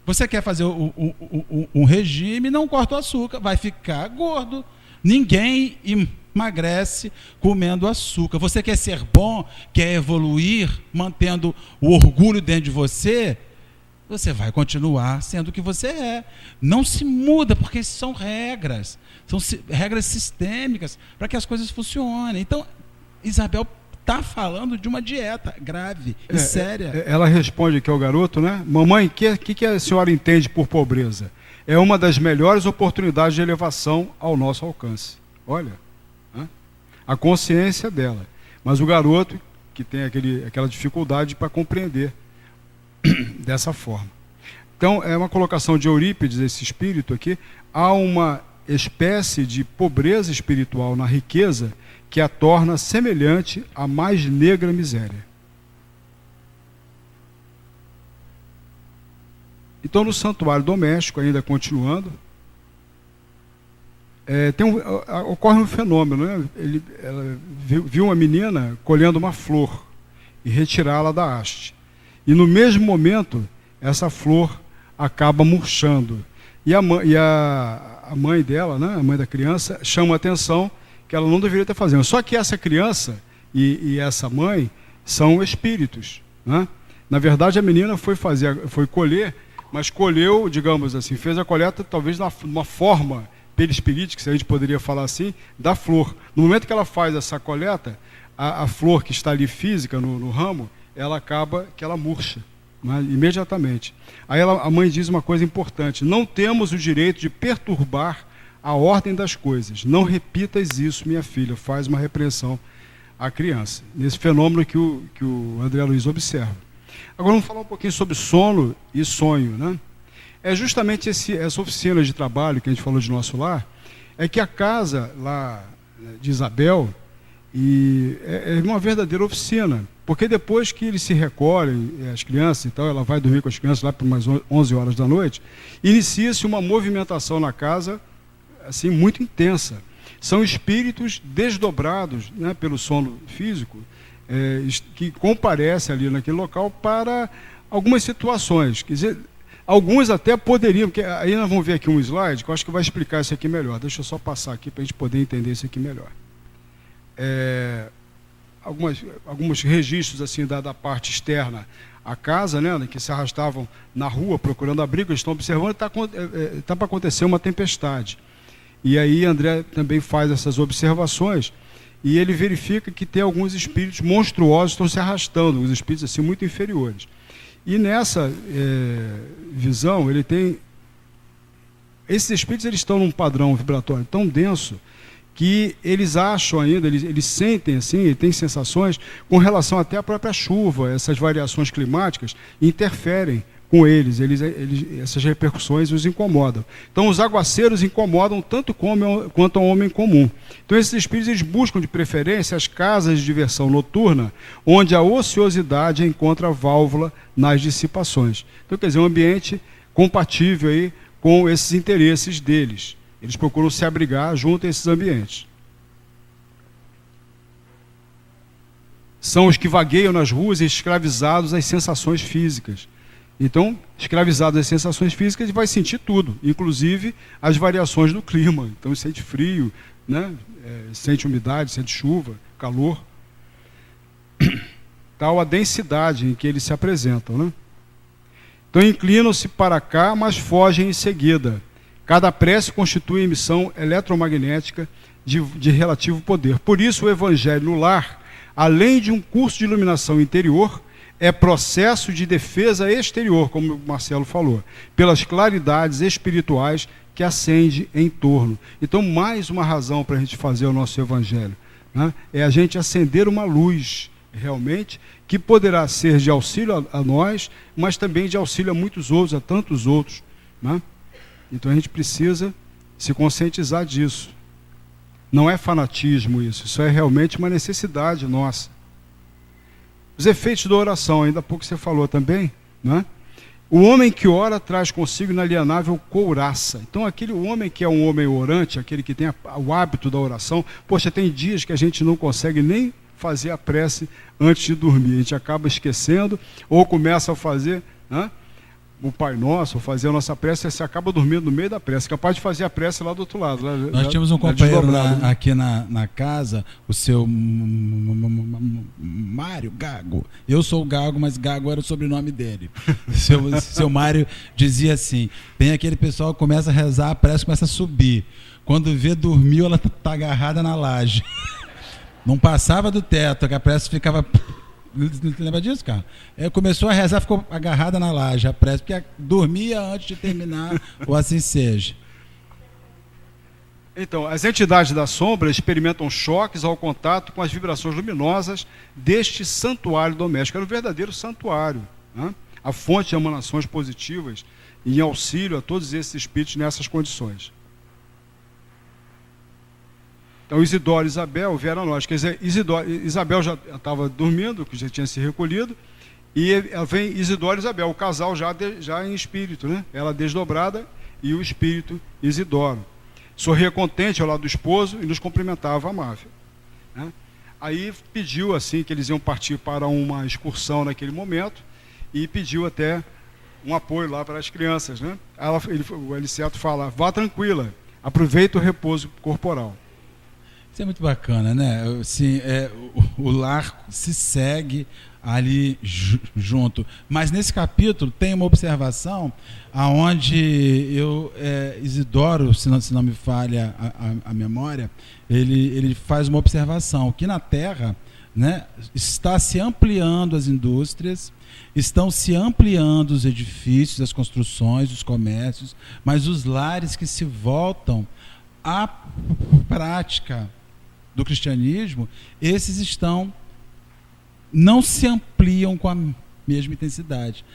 Você quer fazer um regime, não corta o açúcar, vai ficar gordo. Ninguém emagrece comendo açúcar. Você quer ser bom, quer evoluir, mantendo o orgulho dentro de você, você vai continuar sendo o que você é. Não se muda, porque são regras. São regras sistêmicas para que as coisas funcionem. Então, Isabel está falando de uma dieta grave e séria. Ela responde aqui ao garoto, né? Mamãe, o que a senhora entende por pobreza? É uma das melhores oportunidades de elevação ao nosso alcance. Olha, né? A consciência dela. Mas o garoto que tem aquela dificuldade para compreender dessa forma. Então, é uma colocação de Eurípides, esse espírito aqui. Há uma espécie de pobreza espiritual na riqueza que a torna semelhante à mais negra miséria. Então, no santuário doméstico, ainda continuando, ocorre um fenômeno, né? Ela viu uma menina colhendo uma flor e retirá-la da haste. E no mesmo momento, essa flor acaba murchando. E a mãe dela, né, a mãe da criança, chama a atenção que ela não deveria estar fazendo. Só que essa criança e essa mãe são espíritos, né? Na verdade, a menina foi colher, mas colheu, digamos assim, fez a colheita talvez numa forma perispirítica, se a gente poderia falar assim, da flor. No momento que ela faz essa colheita, a flor que está ali física no ramo, ela acaba que ela murcha, né, imediatamente. Aí a mãe diz uma coisa importante: não temos o direito de perturbar a ordem das coisas. Não repitas isso, minha filha. Faz uma repreensão à criança. Nesse fenômeno que o André Luiz observa. Agora vamos falar um pouquinho sobre sono e sonho, né? É justamente essa oficina de trabalho que a gente falou de nosso lar, é que a casa lá de Isabel é uma verdadeira oficina. Porque depois que eles se recolhem, as crianças, então ela vai dormir com as crianças lá por umas 11 horas da noite, inicia-se uma movimentação na casa assim, muito intensa. São espíritos desdobrados, né, pelo sono físico, que comparecem ali naquele local para algumas situações. Quer dizer, alguns até poderiam, porque aí nós vamos ver aqui um slide que eu acho que vai explicar isso aqui melhor. Deixa eu só passar aqui para a gente poder entender isso aqui melhor. Alguns registros assim da parte externa à casa, né, que se arrastavam na rua procurando abrigo, eles estão observando que está para acontecer uma tempestade. E aí André também faz essas observações e ele verifica que tem alguns espíritos monstruosos que estão se arrastando, os espíritos assim muito inferiores. E nessa visão, ele tem... Esses espíritos eles estão num padrão vibratório tão denso que eles acham ainda, eles sentem assim, têm sensações com relação até à própria chuva, essas variações climáticas interferem com eles, essas repercussões os incomodam. Então, os aguaceiros incomodam tanto quanto ao homem comum. Então, esses espíritos eles buscam, de preferência, as casas de diversão noturna, onde a ociosidade encontra válvula nas dissipações. Então, quer dizer, um ambiente compatível aí com esses interesses deles. Eles procuram se abrigar junto a esses ambientes. São os que vagueiam nas ruas escravizados às sensações físicas. Então, escravizado às sensações físicas, ele vai sentir tudo, inclusive as variações do clima. Então, ele sente frio, né? Sente umidade, sente chuva, calor. Tal a densidade em que eles se apresentam, né? Então, inclinam-se para cá, mas fogem em seguida. Cada prece constitui emissão eletromagnética de relativo poder. Por isso, o Evangelho no lar, além de um curso de iluminação interior, é processo de defesa exterior, como o Marcelo falou, pelas claridades espirituais que acende em torno. Então, mais uma razão para a gente fazer o nosso Evangelho, né? É a gente acender uma luz, realmente, que poderá ser de auxílio a nós, mas também de auxílio a muitos outros, a tantos outros, né? Então, a gente precisa se conscientizar disso. Não é fanatismo isso é realmente uma necessidade nossa. Os efeitos da oração, ainda há pouco você falou também, né? O homem que ora traz consigo inalienável couraça. Então, o homem que é um homem orante, aquele que tem o hábito da oração, poxa, tem dias que a gente não consegue nem fazer a prece antes de dormir. A gente acaba esquecendo, ou começa a fazer, né, o Pai Nosso, ou fazer a nossa prece, e você acaba dormindo no meio da prece, capaz de fazer a prece lá do outro lado. Nós tínhamos um companheiro aqui na casa, o seu Mário Gago. Eu sou o Gago, mas Gago era o sobrenome dele. Seu Mário dizia assim, tem aquele pessoal que começa a rezar, a prece começa a subir. Quando vê, dormiu, ela está agarrada na laje. Não passava do teto, a prece ficava... Lembra disso, cara? Começou a rezar, ficou agarrada na laje, a prece, porque dormia antes de terminar, ou assim seja. Então, as entidades da sombra experimentam choques ao contato com as vibrações luminosas deste santuário doméstico. Era um verdadeiro santuário, né? A fonte de emanações positivas em auxílio a todos esses espíritos nessas condições. Então, Isidoro e Isabel vieram a nós. Quer dizer, Isabel já estava dormindo, que já tinha se recolhido, e vem Isidoro e Isabel, o casal já em espírito, né? Ela desdobrada e o espírito Isidoro. Sorria contente ao lado do esposo e nos cumprimentava amável, né? Aí pediu assim que eles iam partir para uma excursão naquele momento e pediu até um apoio lá para as crianças, né? O Eliceto fala, vá tranquila, aproveita o repouso corporal. Isso é muito bacana, né? Assim, o lar se segue ali junto. Mas nesse capítulo tem uma observação aonde Isidoro, se não me falha a memória, ele faz uma observação que na Terra, né, está se ampliando as indústrias, estão se ampliando os edifícios, as construções, os comércios, mas os lares que se voltam à prática do cristianismo, esses não se ampliam com a mesma intensidade.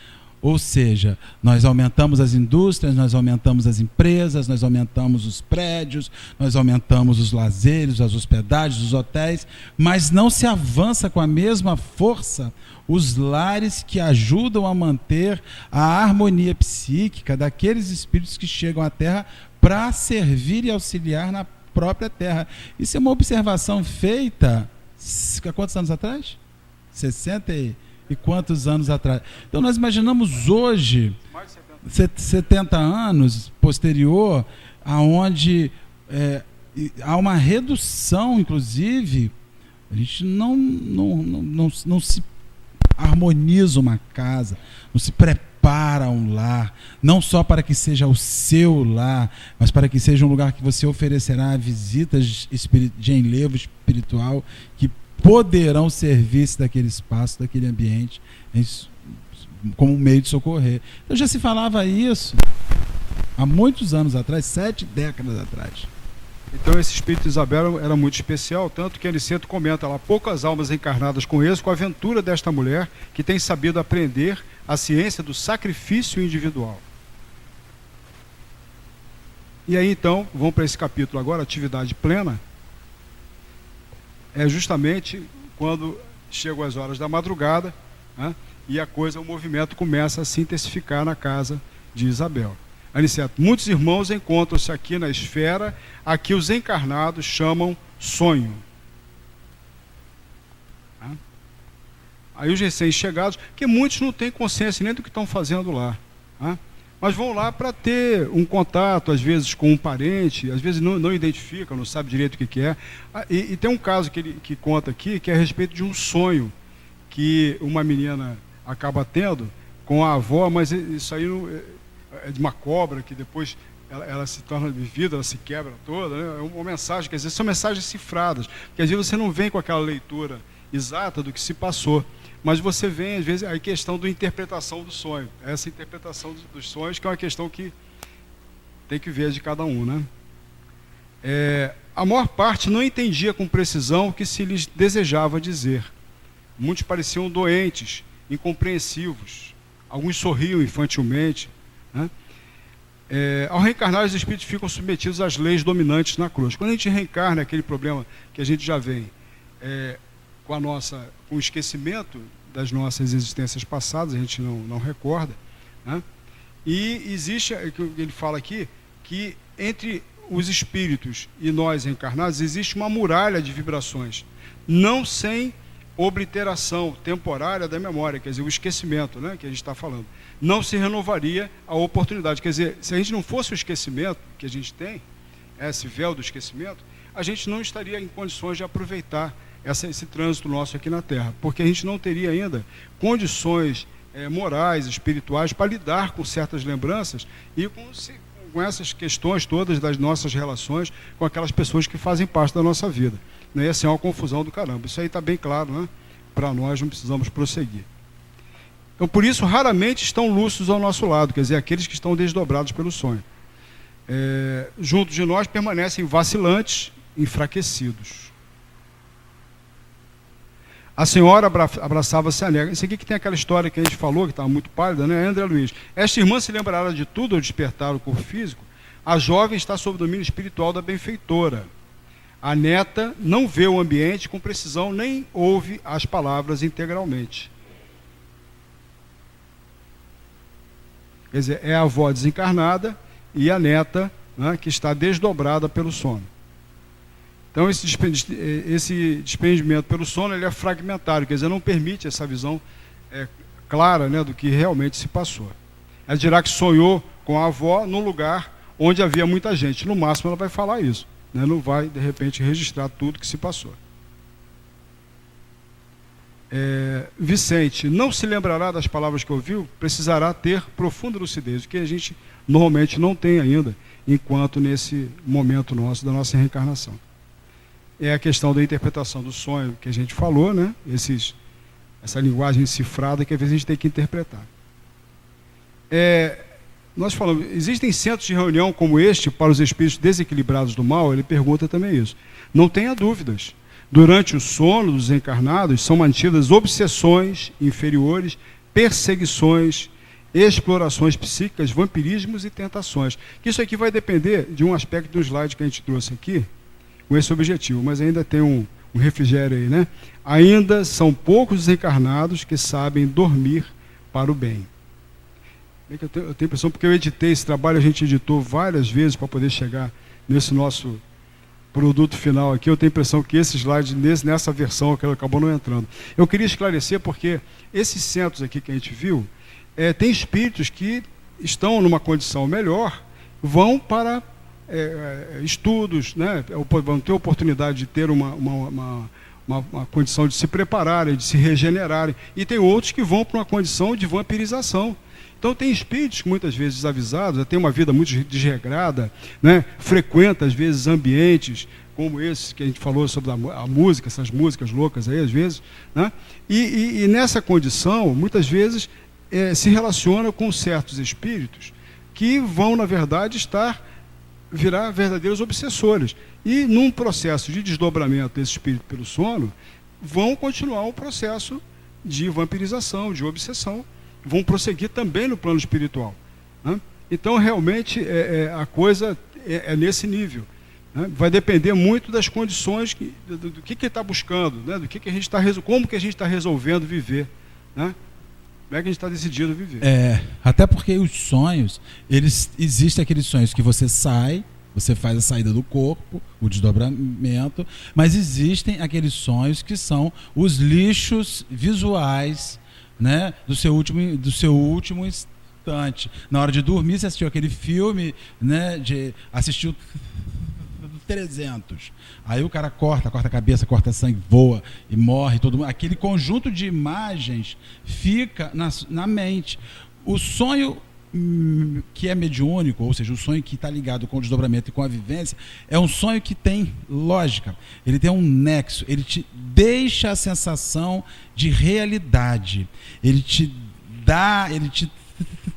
Ou seja, nós aumentamos as indústrias, nós aumentamos as empresas, nós aumentamos os prédios, nós aumentamos os lazeres, as hospedagens, os hotéis, mas não se avança com a mesma força os lares que ajudam a manter a harmonia psíquica daqueles espíritos que chegam à Terra para servir e auxiliar na própria Terra. Isso é uma observação feita há quantos anos atrás? 60 e quantos anos atrás? Então nós imaginamos hoje, 70 anos posterior, aonde há uma redução, inclusive, a gente não se harmoniza uma casa, não se prepara um lar, não só para que seja o seu lar, mas para que seja um lugar que você oferecerá visitas de enlevo espiritual que poderão servir-se daquele espaço, daquele ambiente, como um meio de socorrer. Então já se falava isso há muitos anos atrás, 7 décadas atrás. Então esse espírito de Isabel era muito especial, tanto que Aniceto comenta lá, poucas almas encarnadas conheço com a aventura desta mulher que tem sabido aprender a ciência do sacrifício individual. E aí então, vamos para esse capítulo agora, atividade plena. É justamente quando chegam as horas da madrugada, né, e o movimento começa a se intensificar na casa de Isabel. Aniceto, muitos irmãos encontram-se aqui na esfera a que os encarnados chamam sonho. Aí os recém-chegados, que muitos não têm consciência nem do que estão fazendo lá, mas vão lá para ter um contato, às vezes com um parente, às vezes não identificam, não sabe direito o que é. E tem um caso que conta aqui, que é a respeito de um sonho que uma menina acaba tendo com a avó, mas isso aí é de uma cobra, que depois ela se torna vivida, ela se quebra toda, né? É uma mensagem, quer dizer, são mensagens cifradas, porque às vezes você não vem com aquela leitura exata do que se passou, mas você vem, às vezes, a questão da interpretação do sonho, essa interpretação dos sonhos, que é uma questão que tem que ver de cada um, né? A maior parte não entendia com precisão o que se lhes desejava dizer. Muitos pareciam doentes, incompreensivos, alguns sorriam infantilmente, né? Ao reencarnar, os espíritos ficam submetidos às leis dominantes na cruz. Quando a gente reencarna, aquele problema que a gente já vem com o esquecimento das nossas existências passadas, a gente não recorda, né? E existe, ele fala aqui, que entre os espíritos e nós encarnados existe uma muralha de vibrações, não sem obliteração temporária da memória, quer dizer, o esquecimento, né, que a gente está falando. Não se renovaria a oportunidade. Quer dizer, se a gente não fosse o esquecimento que a gente tem, esse véu do esquecimento, a gente não estaria em condições de aproveitar esse trânsito nosso aqui na Terra, porque a gente não teria ainda condições morais, espirituais, para lidar com certas lembranças e com essas questões todas das nossas relações com aquelas pessoas que fazem parte da nossa vida. Não ia ser uma confusão do caramba. Isso aí está bem claro, né? Para nós não precisamos prosseguir. Então, por isso, raramente estão lúcidos ao nosso lado, quer dizer, aqueles que estão desdobrados pelo sonho. Junto de nós permanecem vacilantes, enfraquecidos. A senhora abraçava-se a nega. Isso aqui que tem aquela história que a gente falou, que estava muito pálida, né? André Luiz. Esta irmã se lembrará de tudo ao despertar o corpo físico. A jovem está sob o domínio espiritual da benfeitora. A neta não vê o ambiente com precisão, nem ouve as palavras integralmente. Quer dizer, é a avó desencarnada e a neta, né, que está desdobrada pelo sono. Então, esse desprendimento pelo sono ele é fragmentário, quer dizer, não permite essa visão clara, né, do que realmente se passou. Ela dirá que sonhou com a avó num lugar onde havia muita gente. No máximo, ela vai falar isso. Né? Não vai, de repente, registrar tudo que se passou. Vicente, não se lembrará das palavras que ouviu, precisará ter profunda lucidez, o que a gente normalmente não tem ainda, enquanto nesse momento nosso, da nossa reencarnação. É a questão da interpretação do sonho que a gente falou, né? Essa linguagem cifrada que às vezes a gente tem que interpretar. Nós falamos, existem centros de reunião como este para os espíritos desequilibrados do mal? Ele pergunta também isso. Não tenha dúvidas. Durante o sono dos encarnados são mantidas obsessões inferiores, perseguições, explorações psíquicas, vampirismos e tentações. Isso aqui vai depender de um aspecto do slide que a gente trouxe aqui, com esse objetivo, mas ainda tem um refrigério aí, né? Ainda são poucos os encarnados que sabem dormir para o bem. Eu tenho a impressão, porque eu editei esse trabalho, a gente editou várias vezes para poder chegar nesse nosso produto final aqui, eu tenho a impressão que esse slide, nessa versão, que acabou não entrando. Eu queria esclarecer porque esses centros aqui que a gente viu, tem espíritos que estão numa condição melhor, vão para estudos, né? Vão ter oportunidade de ter uma condição de se prepararem, de se regenerarem, e tem outros que vão para uma condição de vampirização. Então tem espíritos que muitas vezes desavisados, têm uma vida muito desregrada, né? Frequenta às vezes ambientes como esse que a gente falou sobre a música, essas músicas loucas aí às vezes, né? E nessa condição, muitas vezes se relaciona com certos espíritos que vão, na verdade, estar virar verdadeiros obsessores. E num processo de desdobramento desse espírito pelo sono, vão continuar o processo de vampirização, de obsessão, vão prosseguir também no plano espiritual, né? Então, realmente, a coisa é nesse nível, né? Vai depender muito das condições, do que ele está buscando, né? Do que a gente está, como que a gente está resolvendo viver, né? Como é que a gente está decidido viver. Até porque os sonhos, existem aqueles sonhos que você sai, você faz a saída do corpo, o desdobramento, mas existem aqueles sonhos que são os lixos visuais, né, do seu último instante. Na hora de dormir, você assistiu aquele filme, né, assistiu 300. Aí o cara corta a cabeça, corta sangue, voa e morre. Aquele conjunto de imagens fica na mente. O sonho que é mediúnico, ou seja, o sonho que está ligado com o desdobramento e com a vivência, é um sonho que tem lógica, ele tem um nexo, ele te deixa a sensação de realidade, ele te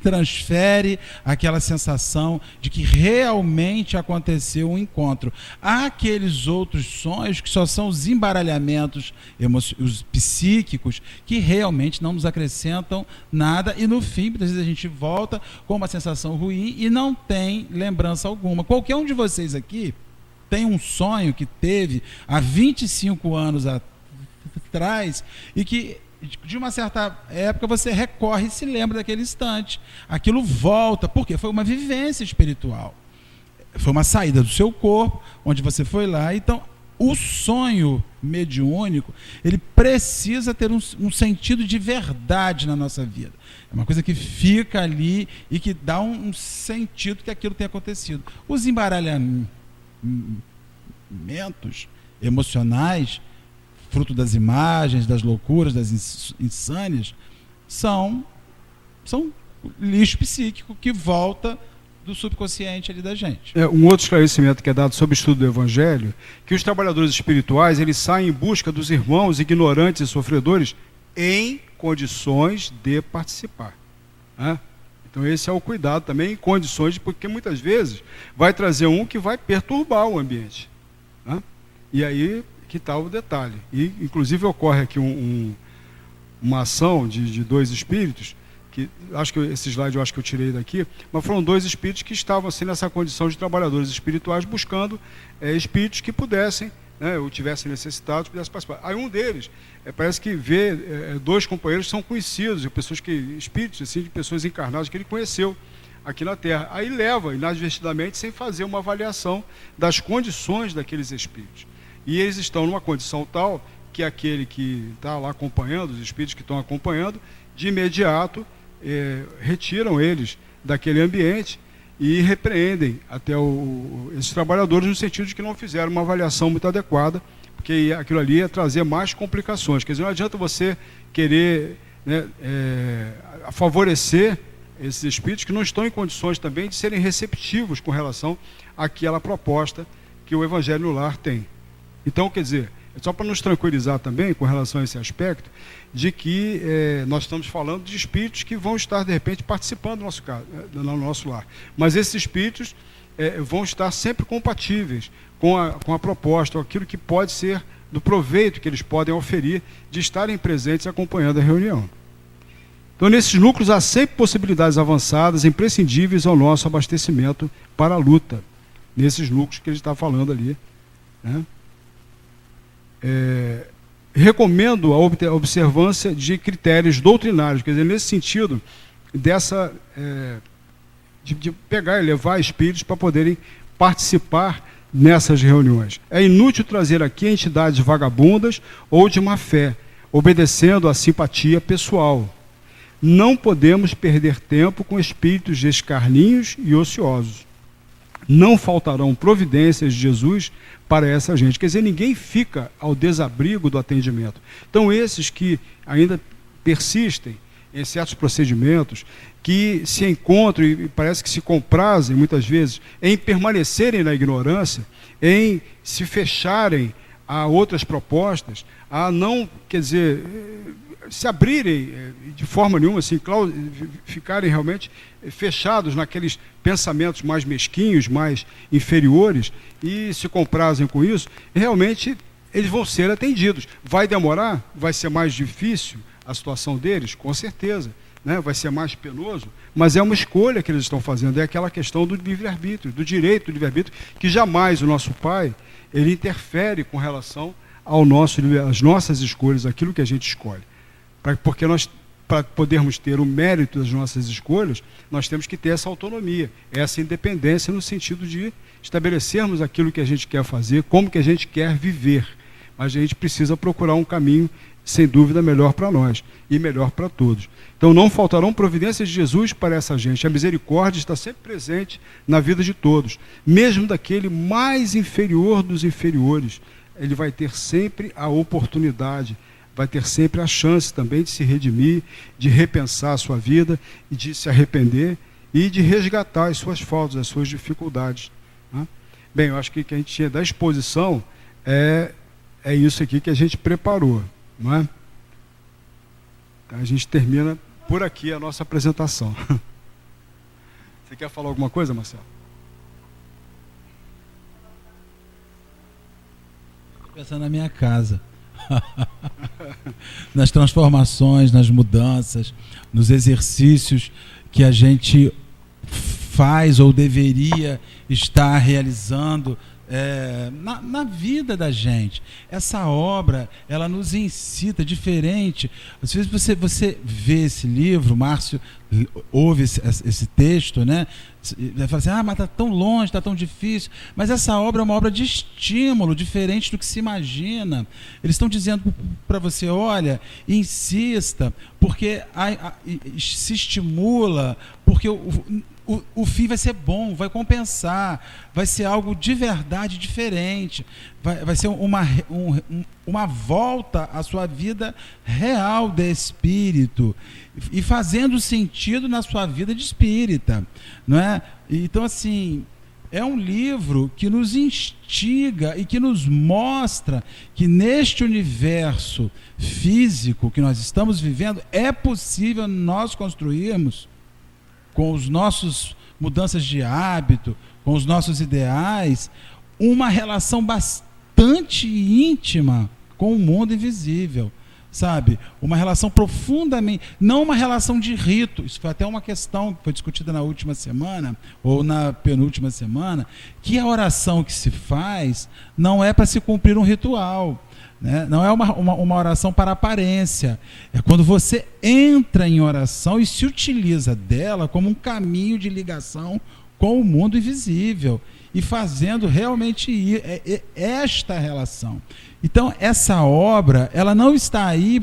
transfere aquela sensação de que realmente aconteceu um encontro. Há aqueles outros sonhos que só são os embaralhamentos os psíquicos, que realmente não nos acrescentam nada, e no fim, muitas vezes a gente volta com uma sensação ruim e não tem lembrança alguma. Qualquer um de vocês aqui tem um sonho que teve há 25 anos atrás e que de uma certa época você recorre e se lembra daquele instante. Aquilo volta, porque foi uma vivência espiritual. Foi uma saída do seu corpo, onde você foi lá. Então, o sonho mediúnico, ele precisa ter um sentido de verdade na nossa vida. É uma coisa que fica ali e que dá um sentido que aquilo tem acontecido. Os embaralhamentos emocionais, fruto das imagens, das loucuras, das insânias, são lixo psíquico que volta do subconsciente ali da gente. Um outro esclarecimento que é dado sobre o estudo do Evangelho, que os trabalhadores espirituais, eles saem em busca dos irmãos ignorantes e sofredores em condições de participar, né? Então esse é o cuidado também, em condições porque muitas vezes vai trazer um que vai perturbar o ambiente, né? E aí que está o detalhe. E, inclusive, ocorre aqui uma ação de dois espíritos, que acho que esse slide eu tirei daqui, mas foram dois espíritos que estavam assim, nessa condição de trabalhadores espirituais, buscando espíritos que pudessem, né, ou tivessem necessitados, pudessem participar. Aí um deles parece que vê dois companheiros que são conhecidos, espíritos assim, de pessoas encarnadas que ele conheceu aqui na Terra. Aí leva, inadvertidamente, sem fazer uma avaliação das condições daqueles espíritos. E eles estão numa condição tal que aquele que está lá acompanhando, os espíritos que estão acompanhando, de imediato retiram eles daquele ambiente e repreendem até esses trabalhadores no sentido de que não fizeram uma avaliação muito adequada, porque aquilo ali ia trazer mais complicações. Quer dizer, não adianta você querer, né, favorecer esses espíritos que não estão em condições também de serem receptivos com relação àquela proposta que o Evangelho no Lar tem. Então, quer dizer, só para nos tranquilizar também com relação a esse aspecto, de que nós estamos falando de espíritos que vão estar, de repente, participando do nosso lar. Mas esses espíritos vão estar sempre compatíveis com a proposta, ou aquilo que pode ser do proveito que eles podem oferir de estarem presentes acompanhando a reunião. Então, nesses núcleos, há sempre possibilidades avançadas, imprescindíveis ao nosso abastecimento para a luta. Nesses núcleos que ele está falando ali, né? Recomendo a observância de critérios doutrinários, quer dizer, nesse sentido, de pegar e levar espíritos para poderem participar nessas reuniões. É inútil trazer aqui entidades vagabundas ou de má fé, obedecendo à simpatia pessoal. Não podemos perder tempo com espíritos escarninhos e ociosos. Não faltarão providências de Jesus para essa gente. Quer dizer, ninguém fica ao desabrigo do atendimento. Então, esses que ainda persistem em certos procedimentos, que se encontram e parece que se comprazem, muitas vezes, em permanecerem na ignorância, em se fecharem a outras propostas, a não, quer dizer, se abrirem de forma nenhuma, assim, ficarem realmente fechados naqueles pensamentos mais mesquinhos, mais inferiores, e se comprazem com isso, realmente eles vão ser atendidos. Vai demorar? Vai ser mais difícil a situação deles? Com certeza. Né? Vai ser mais penoso, mas é uma escolha que eles estão fazendo, é aquela questão do livre-arbítrio, do direito do livre-arbítrio, que jamais o nosso Pai, ele interfere com relação às nossas escolhas, aquilo que a gente escolhe. Porque nós, para podermos ter o mérito das nossas escolhas, nós temos que ter essa autonomia, essa independência no sentido de estabelecermos aquilo que a gente quer fazer, como que a gente quer viver. Mas a gente precisa procurar um caminho, sem dúvida, melhor para nós e melhor para todos. Então não faltarão providências de Jesus para essa gente. A misericórdia está sempre presente na vida de todos. Mesmo daquele mais inferior dos inferiores, ele vai ter sempre a oportunidade, vai ter sempre a chance também de se redimir, de repensar a sua vida, e de se arrepender e de resgatar as suas faltas, as suas dificuldades. Né? Bem, eu acho que o que a gente tinha da exposição é isso aqui que a gente preparou. Não é? Então, a gente termina por aqui a nossa apresentação. Você quer falar alguma coisa, Marcelo? Estou pensando na minha casa. Nas transformações, nas mudanças, nos exercícios que a gente faz ou deveria estar realizando na vida da gente. Essa obra, ela nos incita, diferente. Às vezes você vê esse livro, Márcio ouve esse texto, né? Vai falar assim, mas está tão longe, está tão difícil. Mas essa obra é uma obra de estímulo, diferente do que se imagina. Eles estão dizendo para você, olha, insista, porque se estimula, porque o fim vai ser bom, vai compensar, vai ser algo de verdade diferente, vai ser uma volta à sua vida real de espírito e fazendo sentido na sua vida de espírita, não é? Então, assim, é um livro que nos instiga e que nos mostra que neste universo físico que nós estamos vivendo, é possível nós construirmos com os nossos mudanças de hábito, com os nossos ideais, uma relação bastante íntima com o mundo invisível, sabe? Uma relação profundamente, não uma relação de rito. Isso foi até uma questão que foi discutida na última semana, ou na penúltima semana, que a oração que se faz não é para se cumprir um ritual, né? Não é uma oração para aparência. É quando você entra em oração e se utiliza dela como um caminho de ligação com o mundo invisível e fazendo realmente esta relação. Então, essa obra, ela não está aí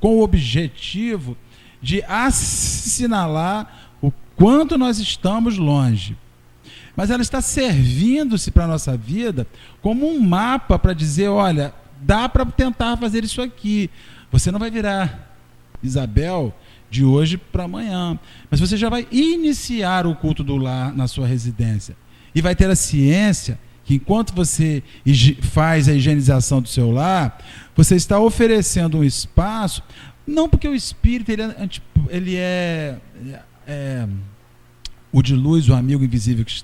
com o objetivo de assinalar o quanto nós estamos longe, mas ela está servindo-se para a nossa vida como um mapa para dizer, olha, dá para tentar fazer isso aqui. Você não vai virar Isabel de hoje para amanhã, mas você já vai iniciar o culto do lar na sua residência e vai ter a ciência que enquanto você faz a higienização do seu lar, você está oferecendo um espaço, não porque o espírito ele é o de luz, o amigo invisível que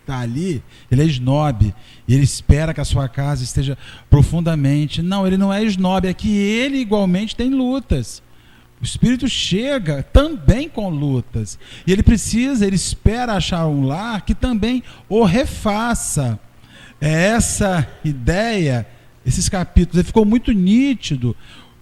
está ali, ele é esnobe, e ele espera que a sua casa esteja profundamente. Não, ele não é esnobe, é que ele igualmente tem lutas. O espírito chega também com lutas, e ele espera achar um lar que também o refaça. É essa ideia, esses capítulos, ficou muito nítido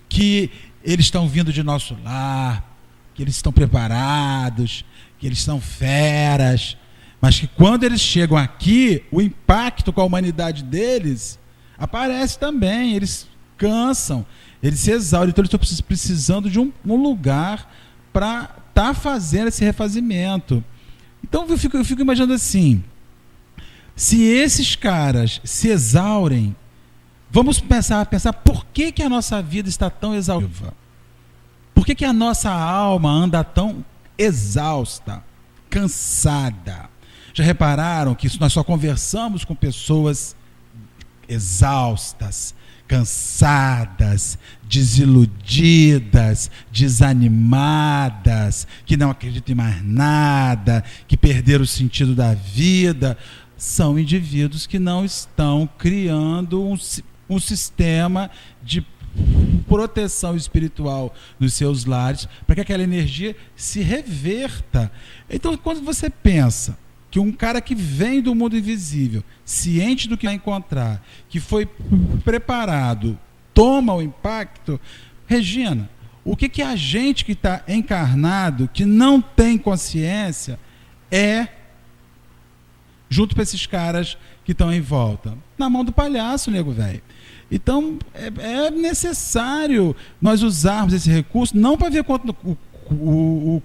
que eles estão vindo de nosso lar, que eles estão preparados, que eles são feras, mas que quando eles chegam aqui, o impacto com a humanidade deles aparece também, eles cansam, eles se exauram, então eles estão precisando de um lugar para estar fazendo esse refazimento. Então eu fico imaginando assim, se esses caras se exaurem, vamos pensar por que a nossa vida está tão exaustiva? Por que a nossa alma anda tão exausta, cansada? Já repararam que nós só conversamos com pessoas exaustas, cansadas, desiludidas, desanimadas, que não acreditam em mais nada, que perderam o sentido da vida, são indivíduos que não estão criando um sistema de proteção espiritual nos seus lares, para que aquela energia se reverta. Então, quando você pensa que um cara que vem do mundo invisível, ciente do que vai encontrar, que foi preparado, toma o impacto, Regina, o que a gente que está encarnado, que não tem consciência, junto para esses caras que estão em volta? Na mão do palhaço, nego velho. Então, é necessário nós usarmos esse recurso, não para ver quanto o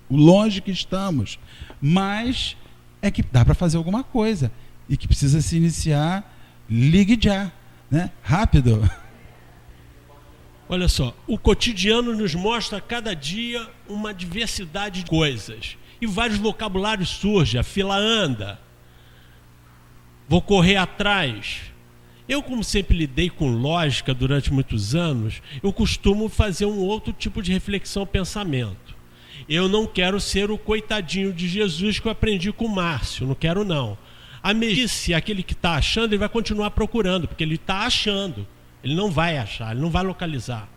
longe que estamos, mas é que dá para fazer alguma coisa e que precisa se iniciar, ligue já, né? Rápido. Olha só, o cotidiano nos mostra a cada dia uma diversidade de coisas e vários vocabulários surgem, a fila anda, vou correr atrás. Eu, como sempre lidei com lógica durante muitos anos, eu costumo fazer um outro tipo de reflexão, pensamento. Eu não quero ser o coitadinho de Jesus que eu aprendi com o Márcio, não quero não. A mesmice, aquele que está achando, ele vai continuar procurando, porque ele está achando, ele não vai achar, ele não vai localizar.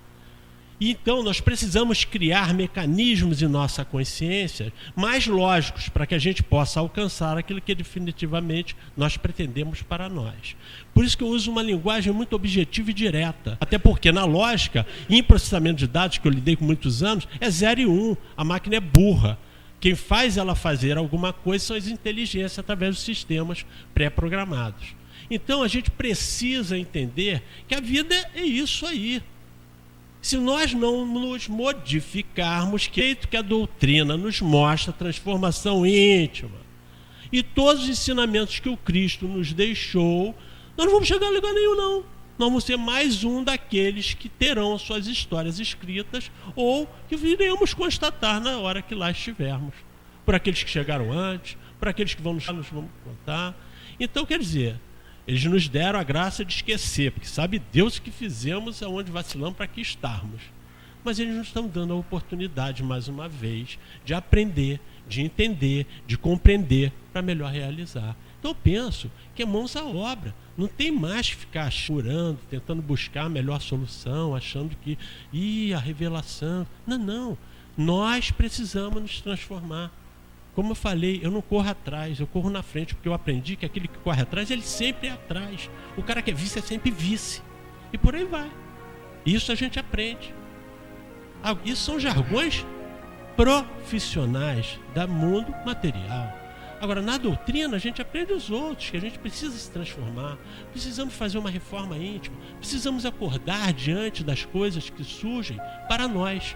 Então, nós precisamos criar mecanismos em nossa consciência mais lógicos para que a gente possa alcançar aquilo que definitivamente nós pretendemos para nós. Por isso que eu uso uma linguagem muito objetiva e direta. Até porque, na lógica, em processamento de dados, que eu lidei com muitos anos, é 0 e 1. A máquina é burra. Quem faz ela fazer alguma coisa são as inteligências através dos sistemas pré-programados. Então, a gente precisa entender que a vida é isso aí. Se nós não nos modificarmos, que a doutrina nos mostra, transformação íntima, e todos os ensinamentos que o Cristo nos deixou, nós não vamos chegar a lugar nenhum, não. Nós vamos ser mais um daqueles que terão suas histórias escritas ou que iremos constatar na hora que lá estivermos. Por aqueles que chegaram antes, por aqueles que nos vão contar. Então, quer dizer, eles nos deram a graça de esquecer, porque sabe Deus o que fizemos, aonde vacilamos para aqui estarmos. Mas eles nos estão dando a oportunidade, mais uma vez, de aprender, de entender, de compreender, para melhor realizar. Então eu penso que é mãos à obra. Não tem mais que ficar chorando, tentando buscar a melhor solução, achando que, a revelação. Não. Nós precisamos nos transformar. Como eu falei, eu não corro atrás, eu corro na frente, porque eu aprendi que aquele que corre atrás, ele sempre é atrás. O cara que é vice é sempre vice. E por aí vai. Isso a gente aprende. Isso são jargões profissionais do mundo material. Agora, na doutrina, a gente aprende os outros, que a gente precisa se transformar, precisamos fazer uma reforma íntima, precisamos acordar diante das coisas que surgem para nós.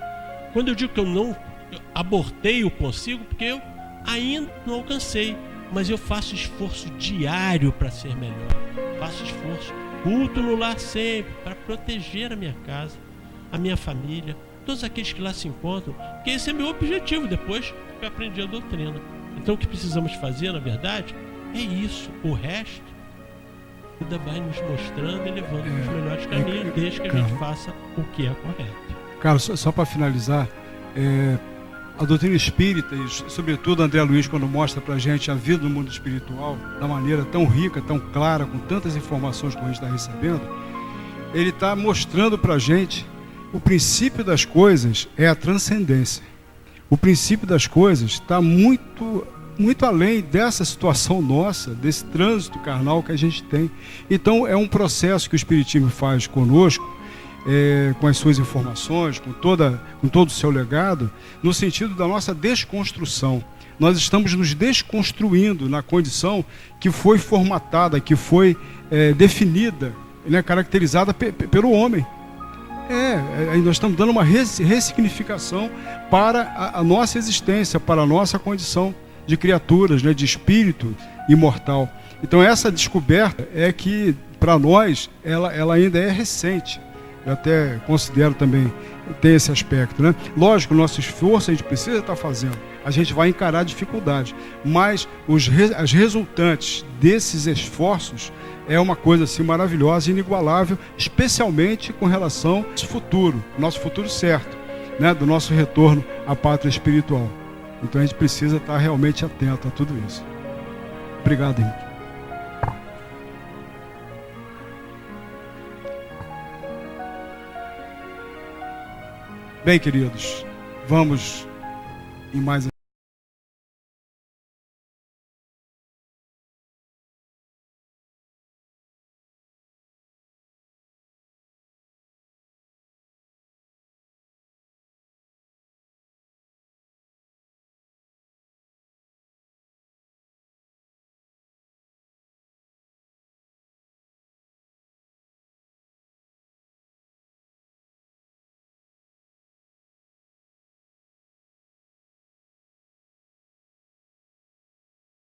Quando eu digo que eu não abortei o consigo, porque eu ainda não alcancei, mas eu faço esforço diário para ser melhor. Faço esforço, culto no lar sempre, para proteger a minha casa, a minha família, todos aqueles que lá se encontram, porque esse é meu objetivo depois que eu aprendi a doutrina. Então o que precisamos fazer, na verdade, é isso. O resto ainda vai nos mostrando e levando os melhores caminhos, desde que a gente faça o que é correto. Carlos, só para finalizar, a doutrina espírita, e sobretudo André Luiz, quando mostra para a gente a vida no mundo espiritual, da maneira tão rica, tão clara, com tantas informações como a gente está recebendo, ele está mostrando para a gente o princípio das coisas é a transcendência. O princípio das coisas está muito além dessa situação nossa, desse trânsito carnal que a gente tem. Então é um processo que o Espiritismo faz conosco, com as suas informações, com todo o seu legado, no sentido da nossa desconstrução. Nós estamos nos desconstruindo na condição que foi formatada, que foi definida, né, caracterizada pelo homem. Nós estamos dando uma ressignificação para a nossa existência, para a nossa condição de criaturas, né, de espírito imortal. Então essa descoberta é que, para nós, ela ainda é recente. Eu até considero também, tem esse aspecto, né? Lógico, o nosso esforço a gente precisa estar fazendo. A gente vai encarar a dificuldade, mas as resultantes desses esforços é uma coisa assim maravilhosa, inigualável, especialmente com relação ao nosso futuro certo, né? Do nosso retorno à pátria espiritual. Então a gente precisa estar realmente atento a tudo isso. Obrigado, Henrique. Bem, queridos, vamos em mais